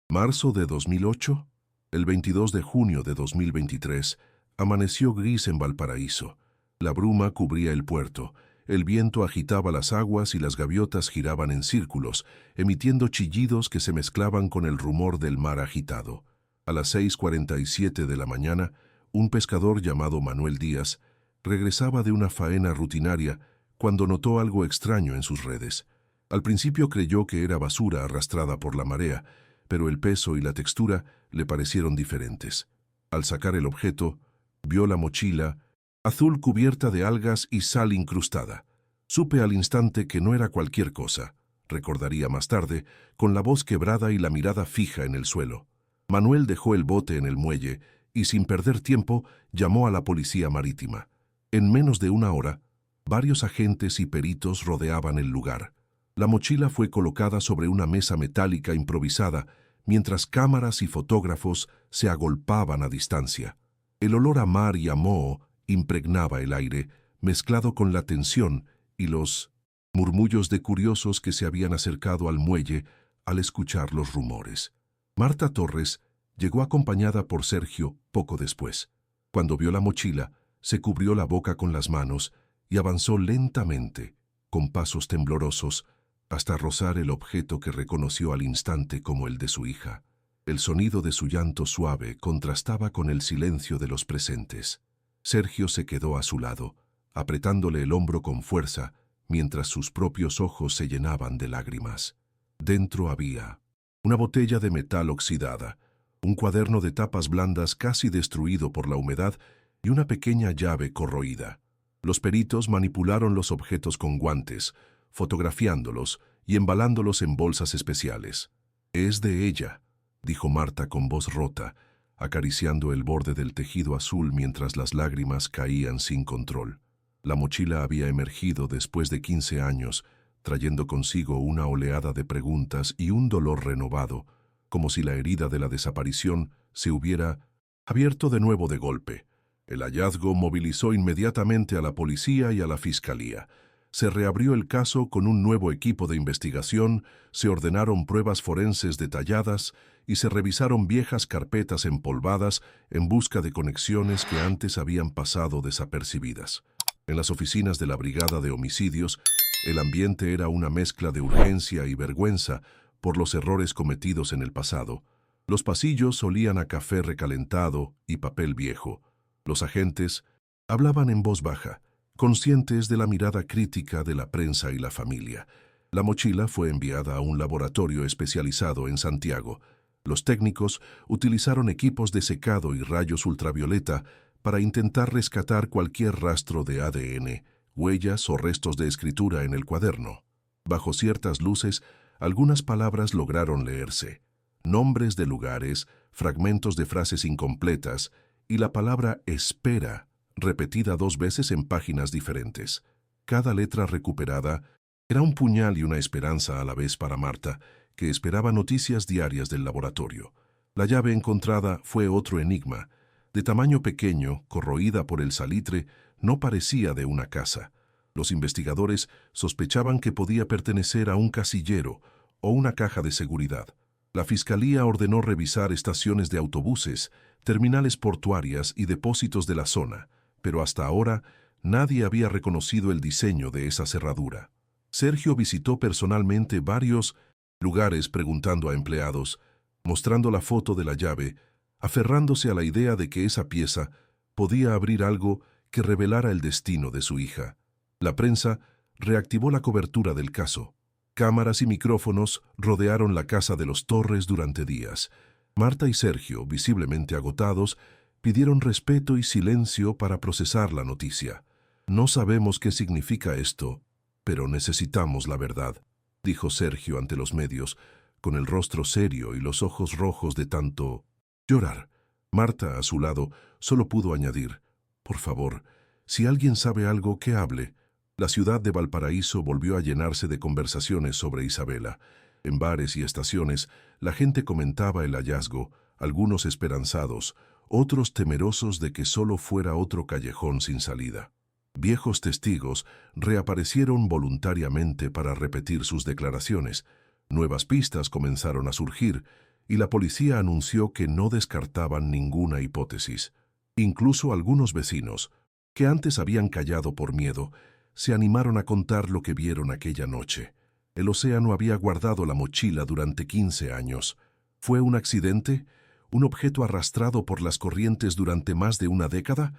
marzo de 2008? El 22 de junio de 2023, amaneció gris en Valparaíso. La bruma cubría el puerto, el viento agitaba las aguas y las gaviotas giraban en círculos, emitiendo chillidos que se mezclaban con el rumor del mar agitado. A las 6:47 de la mañana, un pescador llamado Manuel Díaz regresaba de una faena rutinaria cuando notó algo extraño en sus redes. Al principio creyó que era basura arrastrada por la marea, pero el peso y la textura le parecieron diferentes. Al sacar el objeto, vio la mochila, azul cubierta de algas y sal incrustada. Supe al instante que no era cualquier cosa, recordaría más tarde, con la voz quebrada y la mirada fija en el suelo. Manuel dejó el bote en el muelle y sin perder tiempo llamó a la policía marítima. En menos de una hora, varios agentes y peritos rodeaban el lugar. La mochila fue colocada sobre una mesa metálica improvisada, mientras cámaras y fotógrafos se agolpaban a distancia. El olor a mar y a moho impregnaba el aire, mezclado con la tensión y los murmullos de curiosos que se habían acercado al muelle al escuchar los rumores. Marta Torres llegó acompañada por Sergio poco después. Cuando vio la mochila, se cubrió la boca con las manos y avanzó lentamente, con pasos temblorosos, hasta rozar el objeto que reconoció al instante como el de su hija. El sonido de su llanto suave contrastaba con el silencio de los presentes. Sergio se quedó a su lado, apretándole el hombro con fuerza, mientras sus propios ojos se llenaban de lágrimas. Dentro había una botella de metal oxidada, un cuaderno de tapas blandas casi destruido por la humedad y una pequeña llave corroída. Los peritos manipularon los objetos con guantes, fotografiándolos y embalándolos en bolsas especiales. «Es de ella», dijo Marta con voz rota, acariciando el borde del tejido azul mientras las lágrimas caían sin control. La mochila había emergido después de 15 años, trayendo consigo una oleada de preguntas y un dolor renovado, como si la herida de la desaparición se hubiera abierto de nuevo de golpe. El hallazgo movilizó inmediatamente a la policía y a la fiscalía. Se reabrió el caso con un nuevo equipo de investigación, se ordenaron pruebas forenses detalladas y se revisaron viejas carpetas empolvadas en busca de conexiones que antes habían pasado desapercibidas. En las oficinas de la Brigada de Homicidios, el ambiente era una mezcla de urgencia y vergüenza por los errores cometidos en el pasado. Los pasillos olían a café recalentado y papel viejo. Los agentes hablaban en voz baja, conscientes de la mirada crítica de la prensa y la familia. La mochila fue enviada a un laboratorio especializado en Santiago. Los técnicos utilizaron equipos de secado y rayos ultravioleta para intentar rescatar cualquier rastro de ADN, huellas o restos de escritura en el cuaderno. Bajo ciertas luces, algunas palabras lograron leerse. Nombres de lugares, fragmentos de frases incompletas y la palabra espera, repetida 2 veces en páginas diferentes. Cada letra recuperada era un puñal y una esperanza a la vez para Marta, que esperaba noticias diarias del laboratorio. La llave encontrada fue otro enigma. De tamaño pequeño, corroída por el salitre, no parecía de una casa. Los investigadores sospechaban que podía pertenecer a un casillero o una caja de seguridad. La Fiscalía ordenó revisar estaciones de autobuses, terminales portuarias y depósitos de la zona, pero hasta ahora nadie había reconocido el diseño de esa cerradura. Sergio visitó personalmente varios lugares preguntando a empleados, mostrando la foto de la llave, aferrándose a la idea de que esa pieza podía abrir algo que revelara el destino de su hija. La prensa reactivó la cobertura del caso. Cámaras y micrófonos rodearon la casa de los Torres durante días. Marta y Sergio, visiblemente agotados, pidieron respeto y silencio para procesar la noticia. «No sabemos qué significa esto, pero necesitamos la verdad», dijo Sergio ante los medios, con el rostro serio y los ojos rojos de tanto llorar. Marta, a su lado, solo pudo añadir: «Por favor, si alguien sabe algo, que hable». La ciudad de Valparaíso volvió a llenarse de conversaciones sobre Isabela. En bares y estaciones, la gente comentaba el hallazgo, algunos esperanzados, otros temerosos de que solo fuera otro callejón sin salida. Viejos testigos reaparecieron voluntariamente para repetir sus declaraciones. Nuevas pistas comenzaron a surgir y la policía anunció que no descartaban ninguna hipótesis. Incluso algunos vecinos, que antes habían callado por miedo, se animaron a contar lo que vieron aquella noche. El océano había guardado la mochila durante 15 años. ¿Fue un accidente? ¿Un objeto arrastrado por las corrientes durante más de una década?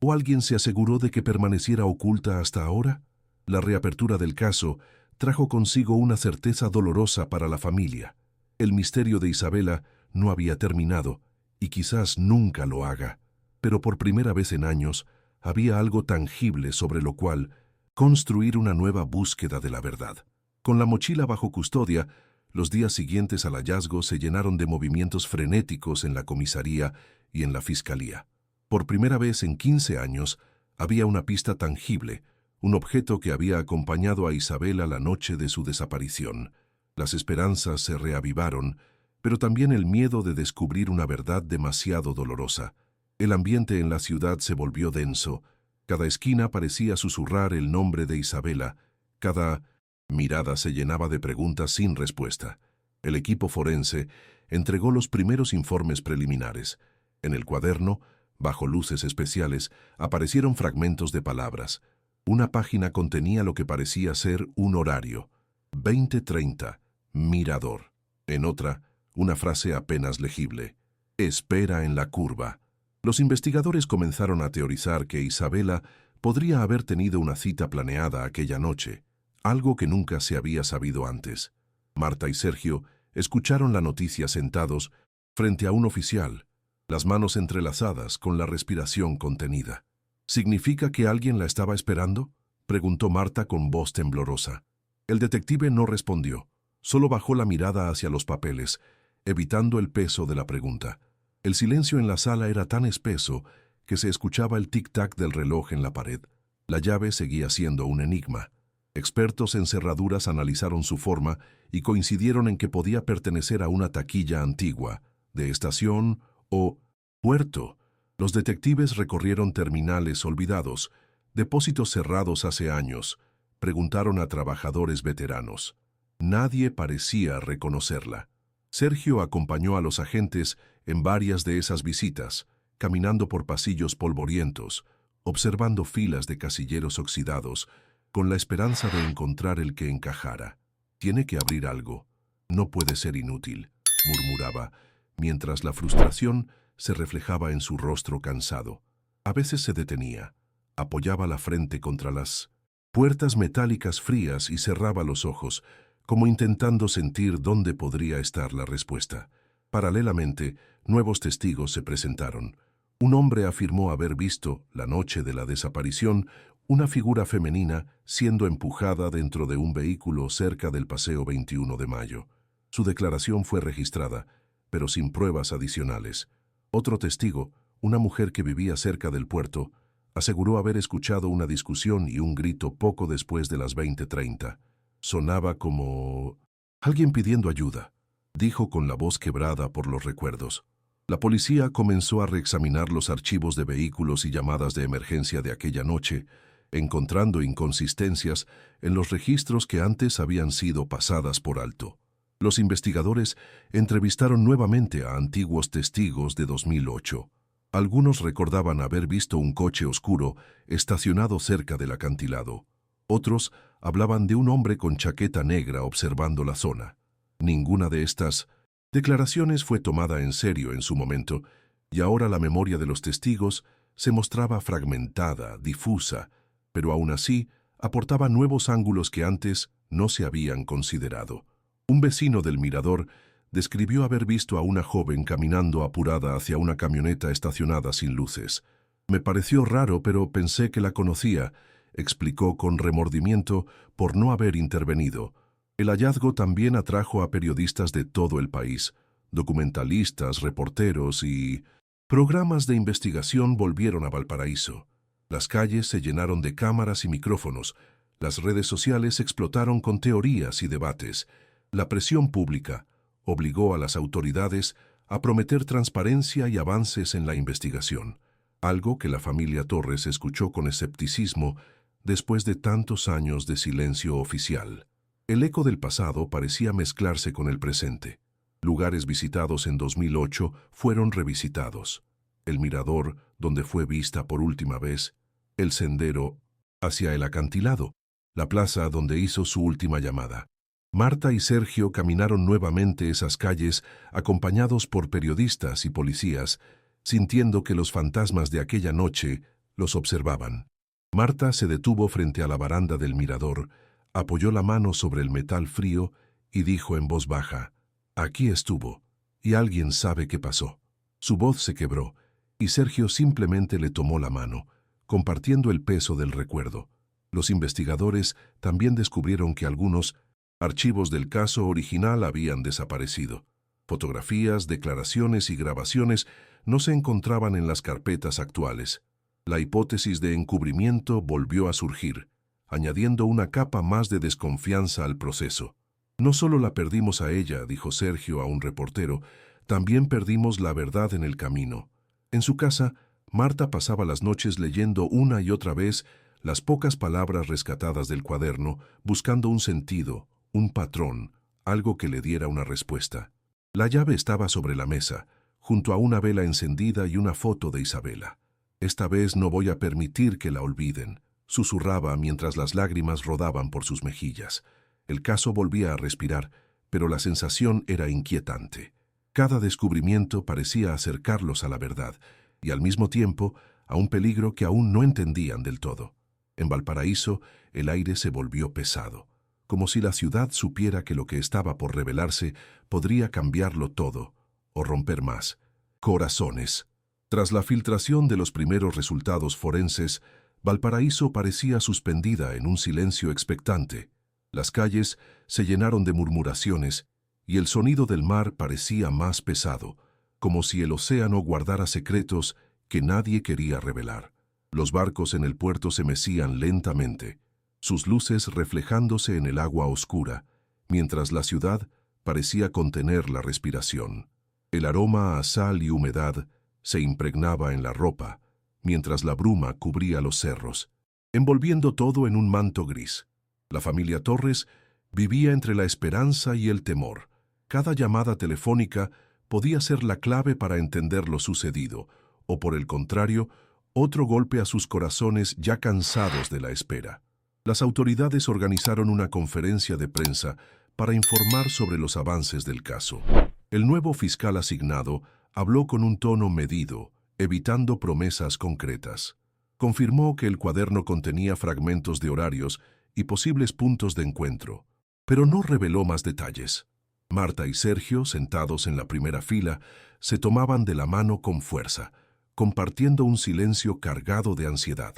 ¿O alguien se aseguró de que permaneciera oculta hasta ahora? La reapertura del caso trajo consigo una certeza dolorosa para la familia. El misterio de Isabela no había terminado, y quizás nunca lo haga. Pero por primera vez en años, había algo tangible sobre lo cual construir una nueva búsqueda de la verdad. Con la mochila bajo custodia, los días siguientes al hallazgo se llenaron de movimientos frenéticos en la comisaría y en la fiscalía. Por primera vez en 15 años, había una pista tangible, un objeto que había acompañado a Isabela la noche de su desaparición. Las esperanzas se reavivaron, pero también el miedo de descubrir una verdad demasiado dolorosa. El ambiente en la ciudad se volvió denso. Cada esquina parecía susurrar el nombre de Isabela. Cada mirada se llenaba de preguntas sin respuesta. El equipo forense entregó los primeros informes preliminares. En el cuaderno, bajo luces especiales, aparecieron fragmentos de palabras. Una página contenía lo que parecía ser un horario: 20:30, Mirador. En otra, una frase apenas legible: espera en la curva. Los investigadores comenzaron a teorizar que Isabela podría haber tenido una cita planeada aquella noche, algo que nunca se había sabido antes. Marta y Sergio escucharon la noticia sentados frente a un oficial, las manos entrelazadas con la respiración contenida. ¿Significa que alguien la estaba esperando?, preguntó Marta con voz temblorosa. El detective no respondió, solo bajó la mirada hacia los papeles, evitando el peso de la pregunta. El silencio en la sala era tan espeso que se escuchaba el tic-tac del reloj en la pared. La llave seguía siendo un enigma. Expertos en cerraduras analizaron su forma y coincidieron en que podía pertenecer a una taquilla antigua, de estación o puerto. Los detectives recorrieron terminales olvidados, depósitos cerrados hace años, Preguntaron a trabajadores veteranos. Nadie parecía reconocerla. Sergio acompañó a los agentes en varias de esas visitas, caminando por pasillos polvorientos, observando filas de casilleros oxidados, con la esperanza de encontrar el que encajara. «Tiene que abrir algo. No puede ser inútil», murmuraba, mientras la frustración se reflejaba en su rostro cansado. A veces se detenía, apoyaba la frente contra las puertas metálicas frías y cerraba los ojos, como intentando sentir dónde podría estar la respuesta. Paralelamente, nuevos testigos se presentaron. Un hombre afirmó haber visto, la noche de la desaparición, una figura femenina siendo empujada dentro de un vehículo cerca del Paseo 21 de Mayo. Su declaración fue registrada, pero sin pruebas adicionales. Otro testigo, una mujer que vivía cerca del puerto, aseguró haber escuchado una discusión y un grito poco después de las 20:30. Sonaba como alguien pidiendo ayuda, dijo con la voz quebrada por los recuerdos. La policía comenzó a reexaminar los archivos de vehículos y llamadas de emergencia de aquella noche, encontrando inconsistencias en los registros que antes habían sido pasadas por alto. Los investigadores entrevistaron nuevamente a antiguos testigos de 2008. Algunos recordaban haber visto un coche oscuro estacionado cerca del acantilado. Otros hablaban de un hombre con chaqueta negra observando la zona. Ninguna de estas declaraciones fue tomada en serio en su momento, y ahora la memoria de los testigos se mostraba fragmentada, difusa, pero aún así aportaba nuevos ángulos que antes no se habían considerado. Un vecino del mirador describió haber visto a una joven caminando apurada hacia una camioneta estacionada sin luces. «Me pareció raro, pero pensé que la conocía», explicó con remordimiento por no haber intervenido. El hallazgo también atrajo a periodistas de todo el país. Documentalistas, reporteros y programas de investigación volvieron a Valparaíso. Las calles se llenaron de cámaras y micrófonos. Las redes sociales explotaron con teorías y debates. La presión pública obligó a las autoridades a prometer transparencia y avances en la investigación, algo que la familia Torres escuchó con escepticismo después de tantos años de silencio oficial. El eco del pasado parecía mezclarse con el presente. Lugares visitados en 2008 fueron revisitados. El mirador, donde fue vista por última vez, el sendero hacia el acantilado, la plaza donde hizo su última llamada. Marta y Sergio caminaron nuevamente esas calles acompañados por periodistas y policías, sintiendo que los fantasmas de aquella noche los observaban. Marta se detuvo frente a la baranda del mirador, apoyó la mano sobre el metal frío y dijo en voz baja: «Aquí estuvo, y alguien sabe qué pasó». Su voz se quebró, y Sergio simplemente le tomó la mano, compartiendo el peso del recuerdo. Los investigadores también descubrieron que algunos archivos del caso original habían desaparecido. Fotografías, declaraciones y grabaciones no se encontraban en las carpetas actuales. La hipótesis de encubrimiento volvió a surgir, añadiendo una capa más de desconfianza al proceso. «No solo la perdimos a ella», dijo Sergio a un reportero, «también perdimos la verdad en el camino». En su casa, Marta pasaba las noches leyendo una y otra vez las pocas palabras rescatadas del cuaderno, buscando un sentido, un patrón, algo que le diera una respuesta. La llave estaba sobre la mesa, junto a una vela encendida y una foto de Isabela. «Esta vez no voy a permitir que la olviden», susurraba mientras las lágrimas rodaban por sus mejillas. El caso volvía a respirar, pero la sensación era inquietante. Cada descubrimiento parecía acercarlos a la verdad, y al mismo tiempo a un peligro que aún no entendían del todo. En Valparaíso, el aire se volvió pesado, como si la ciudad supiera que lo que estaba por revelarse podría cambiarlo todo, o romper más corazones. Tras la filtración de los primeros resultados forenses, Valparaíso parecía suspendida en un silencio expectante. Las calles se llenaron de murmuraciones y el sonido del mar parecía más pesado, como si el océano guardara secretos que nadie quería revelar. Los barcos en el puerto se mecían lentamente, sus luces reflejándose en el agua oscura, mientras la ciudad parecía contener la respiración. El aroma a sal y humedad se impregnaba en la ropa, mientras la bruma cubría los cerros, envolviendo todo en un manto gris. La familia Torres vivía entre la esperanza y el temor. Cada llamada telefónica podía ser la clave para entender lo sucedido, o por el contrario, otro golpe a sus corazones ya cansados de la espera. Las autoridades organizaron una conferencia de prensa para informar sobre los avances del caso. El nuevo fiscal asignado habló con un tono medido, evitando promesas concretas. Confirmó que el cuaderno contenía fragmentos de horarios y posibles puntos de encuentro, pero no reveló más detalles. Marta y Sergio, sentados en la primera fila, se tomaban de la mano con fuerza, compartiendo un silencio cargado de ansiedad.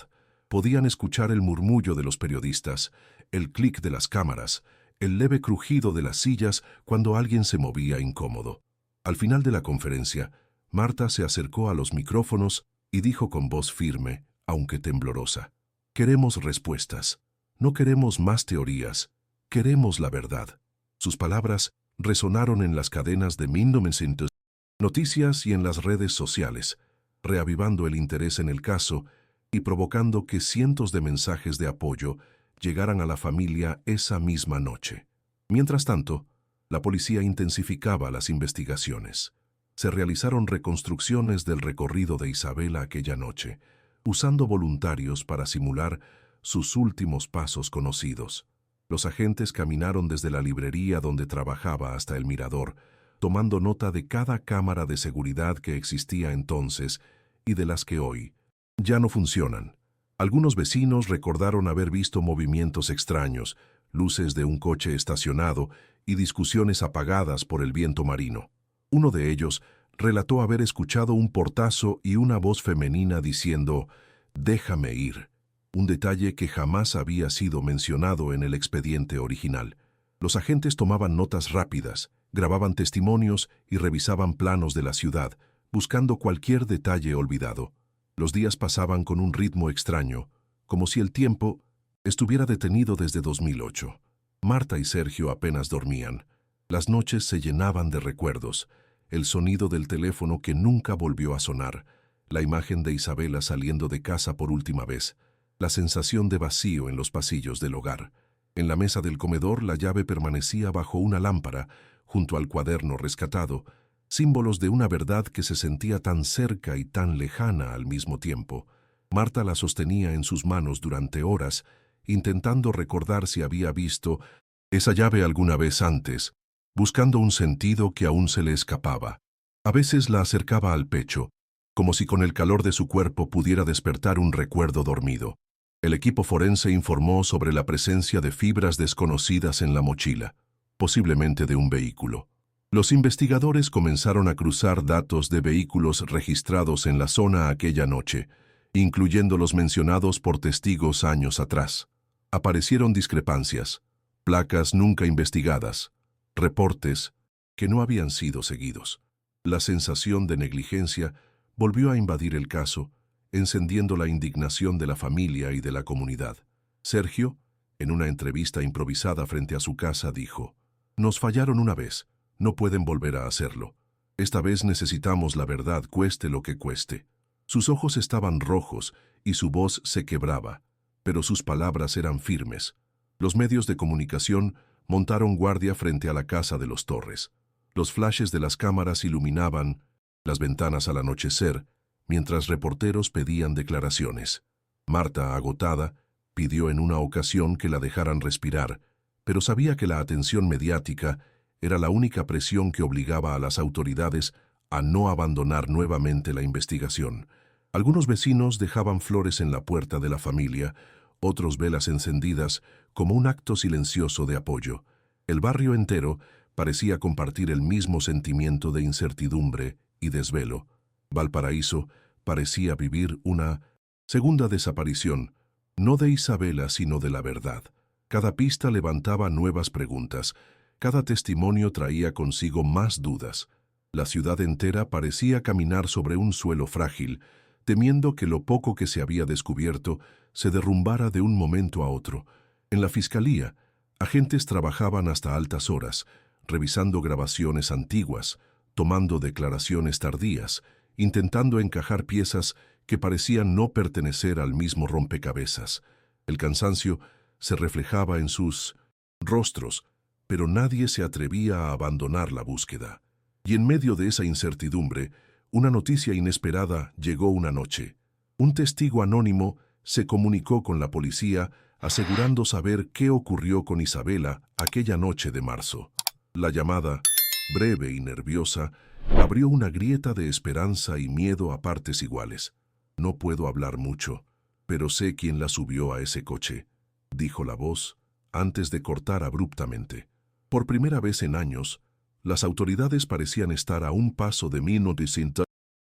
Podían escuchar el murmullo de los periodistas, el clic de las cámaras, el leve crujido de las sillas cuando alguien se movía incómodo. Al final de la conferencia, Marta se acercó a los micrófonos y dijo con voz firme, aunque temblorosa: «Queremos respuestas. No queremos más teorías. Queremos la verdad». Sus palabras resonaron en las cadenas de 1900 noticias y en las redes sociales, reavivando el interés en el caso y provocando que cientos de mensajes de apoyo llegaran a la familia esa misma noche. Mientras tanto, la policía intensificaba las investigaciones. Se realizaron reconstrucciones del recorrido de Isabela aquella noche, usando voluntarios para simular sus últimos pasos conocidos. Los agentes caminaron desde la librería donde trabajaba hasta el mirador, tomando nota de cada cámara de seguridad que existía entonces y de las que hoy ya no funcionan. Algunos vecinos recordaron haber visto movimientos extraños, luces de un coche estacionado y discusiones apagadas por el viento marino. Uno de ellos relató haber escuchado un portazo y una voz femenina diciendo: «Déjame ir», un detalle que jamás había sido mencionado en el expediente original. Los agentes tomaban notas rápidas, grababan testimonios y revisaban planos de la ciudad, buscando cualquier detalle olvidado. Los días pasaban con un ritmo extraño, como si el tiempo estuviera detenido desde 2008. Marta y Sergio apenas dormían. Las noches se llenaban de recuerdos, el sonido del teléfono que nunca volvió a sonar, la imagen de Isabela saliendo de casa por última vez, la sensación de vacío en los pasillos del hogar. En la mesa del comedor la llave permanecía bajo una lámpara, junto al cuaderno rescatado, símbolos de una verdad que se sentía tan cerca y tan lejana al mismo tiempo. Marta la sostenía en sus manos durante horas, intentando recordar si había visto esa llave alguna vez antes, buscando un sentido que aún se le escapaba. A veces la acercaba al pecho, como si con el calor de su cuerpo pudiera despertar un recuerdo dormido. El equipo forense informó sobre la presencia de fibras desconocidas en la mochila, posiblemente de un vehículo. Los investigadores comenzaron a cruzar datos de vehículos registrados en la zona aquella noche, incluyendo los mencionados por testigos años atrás. Aparecieron discrepancias, placas nunca investigadas, reportes que no habían sido seguidos. La sensación de negligencia volvió a invadir el caso, encendiendo la indignación de la familia y de la comunidad. Sergio, en una entrevista improvisada frente a su casa, dijo: «Nos fallaron una vez, no pueden volver a hacerlo. Esta vez necesitamos la verdad, cueste lo que cueste». Sus ojos estaban rojos y su voz se quebraba, pero sus palabras eran firmes. Los medios de comunicación montaron guardia frente a la casa de los Torres. Los flashes de las cámaras iluminaban las ventanas al anochecer, mientras reporteros pedían declaraciones. Marta, agotada, pidió en una ocasión que la dejaran respirar, pero sabía que la atención mediática era la única presión que obligaba a las autoridades a no abandonar nuevamente la investigación. Algunos vecinos dejaban flores en la puerta de la familia, otros velas encendidas como un acto silencioso de apoyo. El barrio entero parecía compartir el mismo sentimiento de incertidumbre y desvelo. Valparaíso parecía vivir una segunda desaparición, no de Isabela sino de la verdad. Cada pista levantaba nuevas preguntas, cada testimonio traía consigo más dudas. La ciudad entera parecía caminar sobre un suelo frágil, temiendo que lo poco que se había descubierto se derrumbara de un momento a otro. En la fiscalía, agentes trabajaban hasta altas horas, revisando grabaciones antiguas, tomando declaraciones tardías, intentando encajar piezas que parecían no pertenecer al mismo rompecabezas. El cansancio se reflejaba en sus rostros, pero nadie se atrevía a abandonar la búsqueda. Y en medio de esa incertidumbre, una noticia inesperada llegó una noche. Un testigo anónimo se comunicó con la policía asegurando saber qué ocurrió con Isabela aquella noche de marzo. La llamada, breve y nerviosa, abrió una grieta de esperanza y miedo a partes iguales. «No puedo hablar mucho, pero sé quién la subió a ese coche», dijo la voz, antes de cortar abruptamente. Por primera vez en años, las autoridades parecían estar a un paso de mí noticiando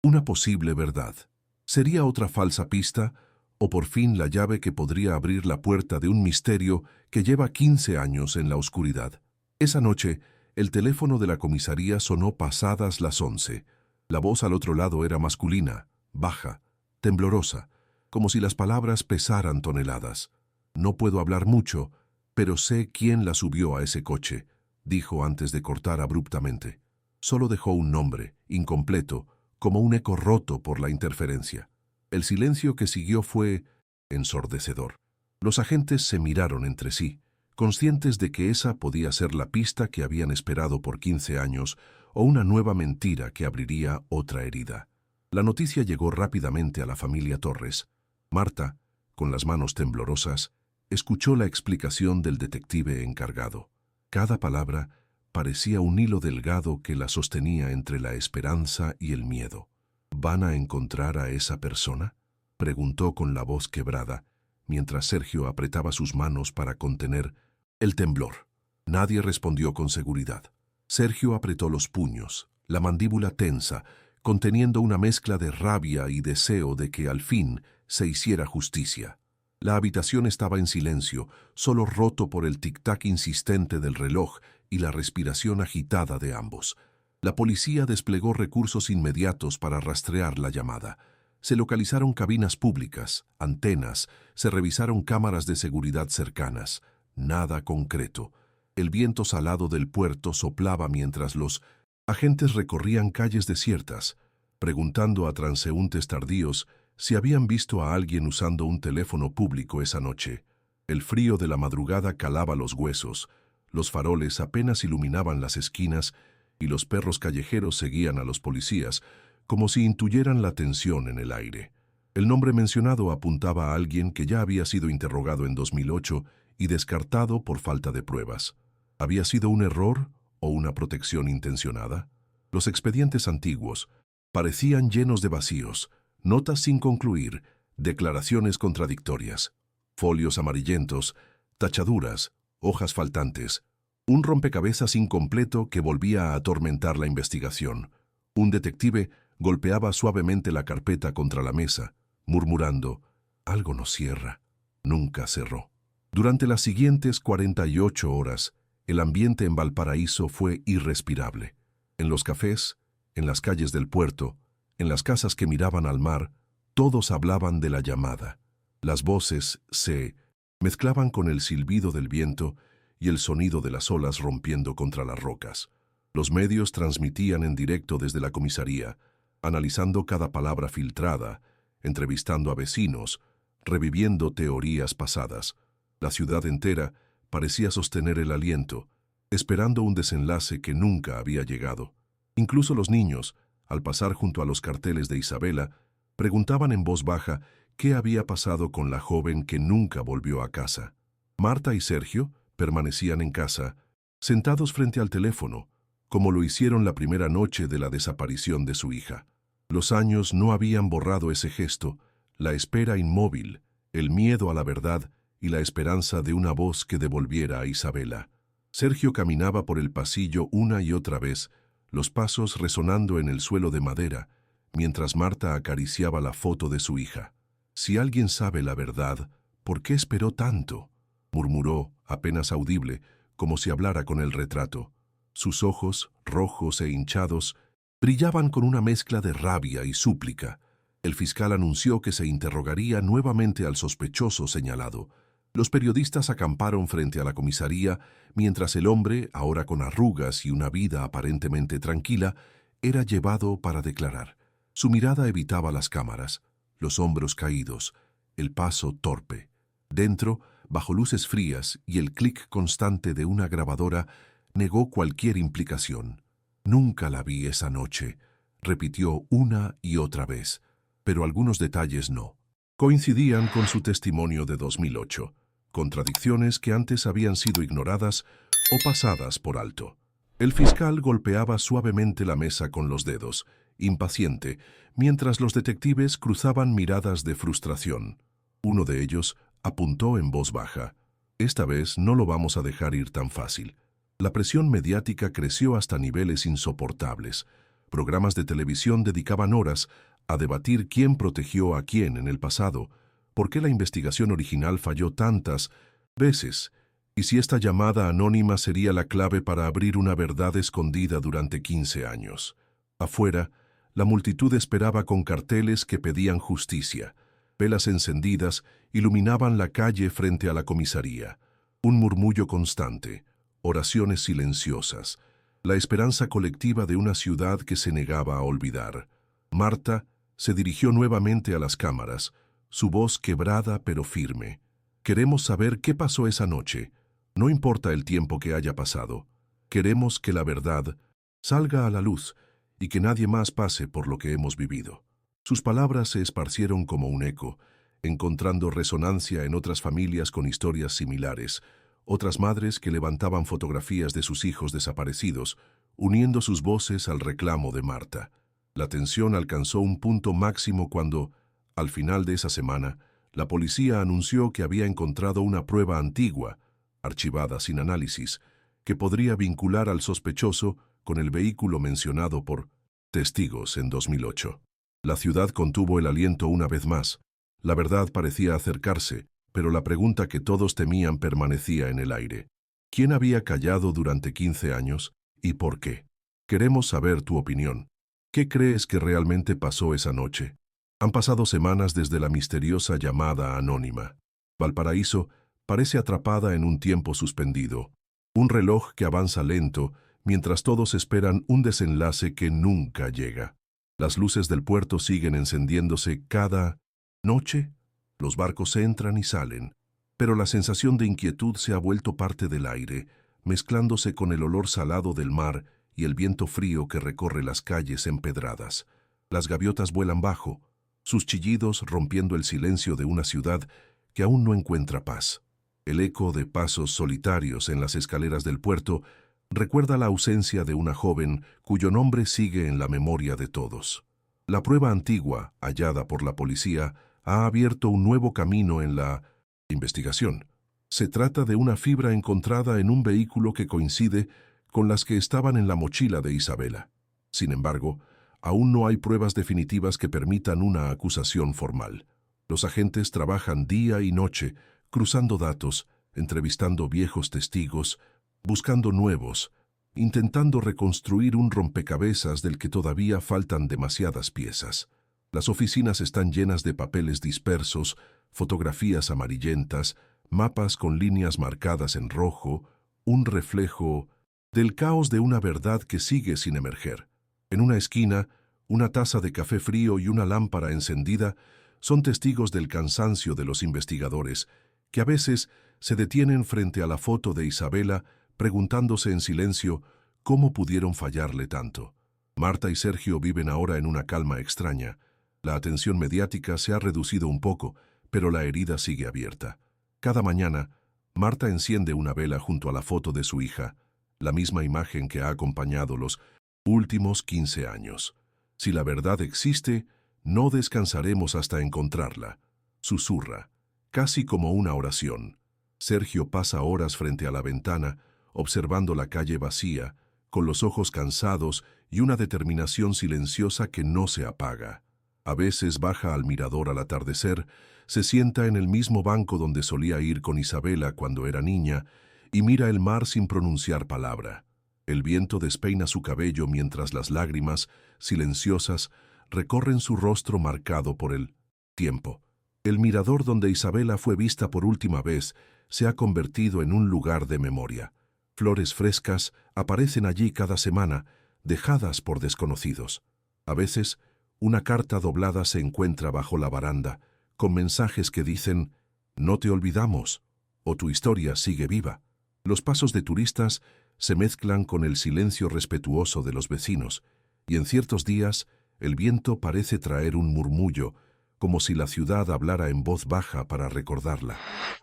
una posible verdad. ¿Sería otra falsa pista o por fin la llave que podría abrir la puerta de un misterio que lleva 15 años en la oscuridad? Esa noche, el teléfono de la comisaría sonó pasadas las 11. La voz al otro lado era masculina, baja, temblorosa, como si las palabras pesaran toneladas. «No puedo hablar mucho, pero sé quién la subió a ese coche», dijo antes de cortar abruptamente. Solo dejó un nombre, incompleto, como un eco roto por la interferencia. El silencio que siguió fue ensordecedor. Los agentes se miraron entre sí, conscientes de que esa podía ser la pista que habían esperado por 15 años o una nueva mentira que abriría otra herida. La noticia llegó rápidamente a la familia Torres. Marta, con las manos temblorosas, escuchó la explicación del detective encargado. Cada palabra parecía un hilo delgado que la sostenía entre la esperanza y el miedo. «¿Van a encontrar a esa persona?», preguntó con la voz quebrada, mientras Sergio apretaba sus manos para contener el temblor. Nadie respondió con seguridad. Sergio apretó los puños, la mandíbula tensa, conteniendo una mezcla de rabia y deseo de que al fin se hiciera justicia. La habitación estaba en silencio, solo roto por el tic-tac insistente del reloj y la respiración agitada de ambos. La policía desplegó recursos inmediatos para rastrear la llamada. Se localizaron cabinas públicas, antenas, se revisaron cámaras de seguridad cercanas. Nada concreto. El viento salado del puerto soplaba mientras los agentes recorrían calles desiertas, preguntando a transeúntes tardíos si habían visto a alguien usando un teléfono público esa noche. El frío de la madrugada calaba los huesos, los faroles apenas iluminaban las esquinas y los perros callejeros seguían a los policías, como si intuyeran la tensión en el aire. El nombre mencionado apuntaba a alguien que ya había sido interrogado en 2008 y descartado por falta de pruebas. ¿Había sido un error o una protección intencionada? Los expedientes antiguos parecían llenos de vacíos, notas sin concluir, declaraciones contradictorias, folios amarillentos, tachaduras, hojas faltantes, un rompecabezas incompleto que volvía a atormentar la investigación. Un detective golpeaba suavemente la carpeta contra la mesa, murmurando: «Algo no cierra». Nunca cerró. Durante las siguientes 48 horas, el ambiente en Valparaíso fue irrespirable. En los cafés, en las calles del puerto, en las casas que miraban al mar, todos hablaban de la llamada. Las voces se mezclaban con el silbido del viento y el sonido de las olas rompiendo contra las rocas. Los medios transmitían en directo desde la comisaría, analizando cada palabra filtrada, entrevistando a vecinos, reviviendo teorías pasadas. La ciudad entera parecía sostener el aliento, esperando un desenlace que nunca había llegado. Incluso los niños, al pasar junto a los carteles de Isabela, preguntaban en voz baja qué había pasado con la joven que nunca volvió a casa. Marta y Sergio permanecían en casa, sentados frente al teléfono, como lo hicieron la primera noche de la desaparición de su hija. Los años no habían borrado ese gesto, la espera inmóvil, el miedo a la verdad y la esperanza de una voz que devolviera a Isabela. Sergio caminaba por el pasillo una y otra vez, los pasos resonando en el suelo de madera, mientras Marta acariciaba la foto de su hija. «Si alguien sabe la verdad, ¿por qué esperó tanto?», murmuró, apenas audible, como si hablara con el retrato. Sus ojos, rojos e hinchados, brillaban con una mezcla de rabia y súplica. El fiscal anunció que se interrogaría nuevamente al sospechoso señalado. Los periodistas acamparon frente a la comisaría, mientras el hombre, ahora con arrugas y una vida aparentemente tranquila, era llevado para declarar. Su mirada evitaba las cámaras, los hombros caídos, el paso torpe. Dentro, bajo luces frías y el clic constante de una grabadora, negó cualquier implicación. «Nunca la vi esa noche», repitió una y otra vez, pero algunos detalles no. Coincidían con su testimonio de 2008, contradicciones que antes habían sido ignoradas o pasadas por alto. El fiscal golpeaba suavemente la mesa con los dedos, impaciente, mientras los detectives cruzaban miradas de frustración. Uno de ellos apuntó en voz baja: «Esta vez no lo vamos a dejar ir tan fácil». La presión mediática creció hasta niveles insoportables. Programas de televisión dedicaban horas a debatir quién protegió a quién en el pasado, por qué la investigación original falló tantas veces, y si esta llamada anónima sería la clave para abrir una verdad escondida durante 15 años. Afuera, la multitud esperaba con carteles que pedían justicia. Velas encendidas iluminaban la calle frente a la comisaría. Un murmullo constante, oraciones silenciosas, la esperanza colectiva de una ciudad que se negaba a olvidar. Marta se dirigió nuevamente a las cámaras, su voz quebrada pero firme. «Queremos saber qué pasó esa noche. No importa el tiempo que haya pasado. Queremos que la verdad salga a la luz y que nadie más pase por lo que hemos vivido». Sus palabras se esparcieron como un eco, encontrando resonancia en otras familias con historias similares, otras madres que levantaban fotografías de sus hijos desaparecidos, uniendo sus voces al reclamo de Marta. La tensión alcanzó un punto máximo cuando, al final de esa semana, la policía anunció que había encontrado una prueba antigua, archivada sin análisis, que podría vincular al sospechoso con el vehículo mencionado por testigos en 2008. La ciudad contuvo el aliento una vez más. La verdad parecía acercarse, pero la pregunta que todos temían permanecía en el aire. ¿Quién había callado durante 15 años y por qué? Queremos saber tu opinión. ¿Qué crees que realmente pasó esa noche? Han pasado semanas desde la misteriosa llamada anónima. Valparaíso parece atrapada en un tiempo suspendido, un reloj que avanza lento mientras todos esperan un desenlace que nunca llega. Las luces del puerto siguen encendiéndose cada noche. Los barcos entran y salen, pero la sensación de inquietud se ha vuelto parte del aire, mezclándose con el olor salado del mar y el viento frío que recorre las calles empedradas. Las gaviotas vuelan bajo, sus chillidos rompiendo el silencio de una ciudad que aún no encuentra paz. El eco de pasos solitarios en las escaleras del puerto recuerda la ausencia de una joven cuyo nombre sigue en la memoria de todos. La prueba antigua, hallada por la policía, ha abierto un nuevo camino en la investigación. Se trata de una fibra encontrada en un vehículo que coincide con las que estaban en la mochila de Isabela. Sin embargo, aún no hay pruebas definitivas que permitan una acusación formal. Los agentes trabajan día y noche, cruzando datos, entrevistando viejos testigos, buscando nuevos, intentando reconstruir un rompecabezas del que todavía faltan demasiadas piezas. Las oficinas están llenas de papeles dispersos, fotografías amarillentas, mapas con líneas marcadas en rojo, un reflejo del caos de una verdad que sigue sin emerger. En una esquina, una taza de café frío y una lámpara encendida son testigos del cansancio de los investigadores, que a veces se detienen frente a la foto de Isabela preguntándose en silencio cómo pudieron fallarle tanto. Marta y Sergio viven ahora en una calma extraña. La atención mediática se ha reducido un poco, pero la herida sigue abierta. Cada mañana, Marta enciende una vela junto a la foto de su hija, la misma imagen que ha acompañado los últimos 15 años. Si la verdad existe, no descansaremos hasta encontrarla. Susurra, casi como una oración. Sergio pasa horas frente a la ventana, observando la calle vacía, con los ojos cansados y una determinación silenciosa que no se apaga. A veces baja al mirador al atardecer, se sienta en el mismo banco donde solía ir con Isabela cuando era niña y mira el mar sin pronunciar palabra. El viento despeina su cabello mientras las lágrimas, silenciosas, recorren su rostro marcado por el tiempo. El mirador donde Isabela fue vista por última vez se ha convertido en un lugar de memoria. Flores frescas aparecen allí cada semana, dejadas por desconocidos. A veces, una carta doblada se encuentra bajo la baranda, con mensajes que dicen «No te olvidamos» o tu historia sigue viva. Los pasos de turistas se mezclan con el silencio respetuoso de los vecinos, y en ciertos días el viento parece traer un murmullo, como si la ciudad hablara en voz baja para recordarla.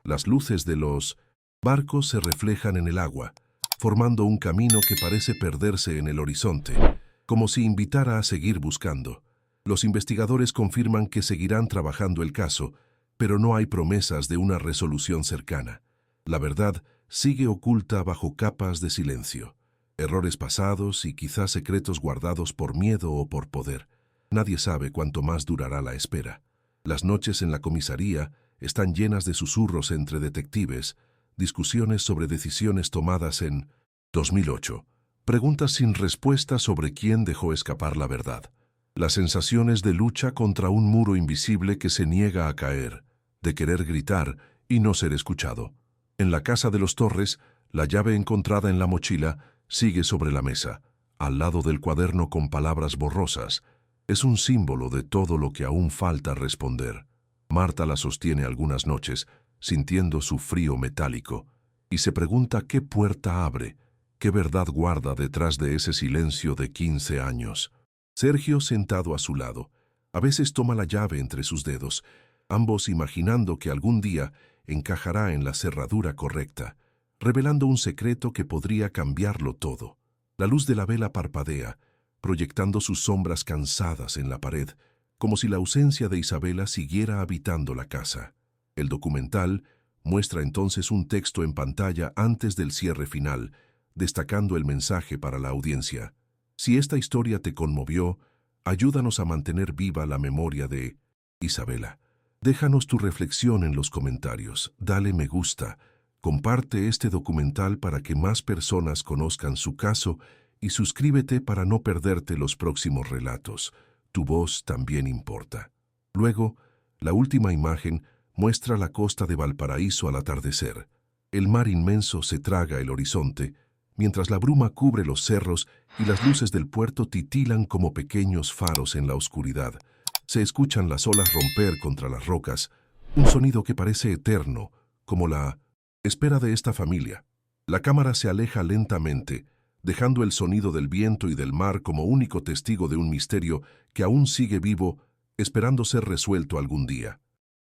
Las luces de los barcos se reflejan en el agua, formando un camino que parece perderse en el horizonte, como si invitara a seguir buscando. Los investigadores confirman que seguirán trabajando el caso, pero no hay promesas de una resolución cercana. La verdad sigue oculta bajo capas de silencio. Errores pasados y quizás secretos guardados por miedo o por poder. Nadie sabe cuánto más durará la espera. Las noches en la comisaría están llenas de susurros entre detectives, discusiones sobre decisiones tomadas en 2008, preguntas sin respuesta sobre quién dejó escapar la verdad. Las sensaciones de lucha contra un muro invisible que se niega a caer, de querer gritar y no ser escuchado. En la casa de los Torres, la llave encontrada en la mochila sigue sobre la mesa, al lado del cuaderno con palabras borrosas. Es un símbolo de todo lo que aún falta responder. Marta la sostiene algunas noches, sintiendo su frío metálico, y se pregunta qué puerta abre, qué verdad guarda detrás de ese silencio de 15 años. Sergio, sentado a su lado, a veces toma la llave entre sus dedos, ambos imaginando que algún día encajará en la cerradura correcta, revelando un secreto que podría cambiarlo todo. La luz de la vela parpadea, proyectando sus sombras cansadas en la pared, como si la ausencia de Isabela siguiera habitando la casa. El documental muestra entonces un texto en pantalla antes del cierre final, destacando el mensaje para la audiencia. Si esta historia te conmovió, ayúdanos a mantener viva la memoria de Isabela. Déjanos tu reflexión en los comentarios, dale me gusta, comparte este documental para que más personas conozcan su caso y suscríbete para no perderte los próximos relatos. Tu voz también importa. Luego, la última imagen muestra la costa de Valparaíso al atardecer. El mar inmenso se traga el horizonte, mientras la bruma cubre los cerros y las luces del puerto titilan como pequeños faros en la oscuridad. Se escuchan las olas romper contra las rocas, un sonido que parece eterno, como la espera de esta familia. La cámara se aleja lentamente, dejando el sonido del viento y del mar como único testigo de un misterio que aún sigue vivo, esperando ser resuelto algún día.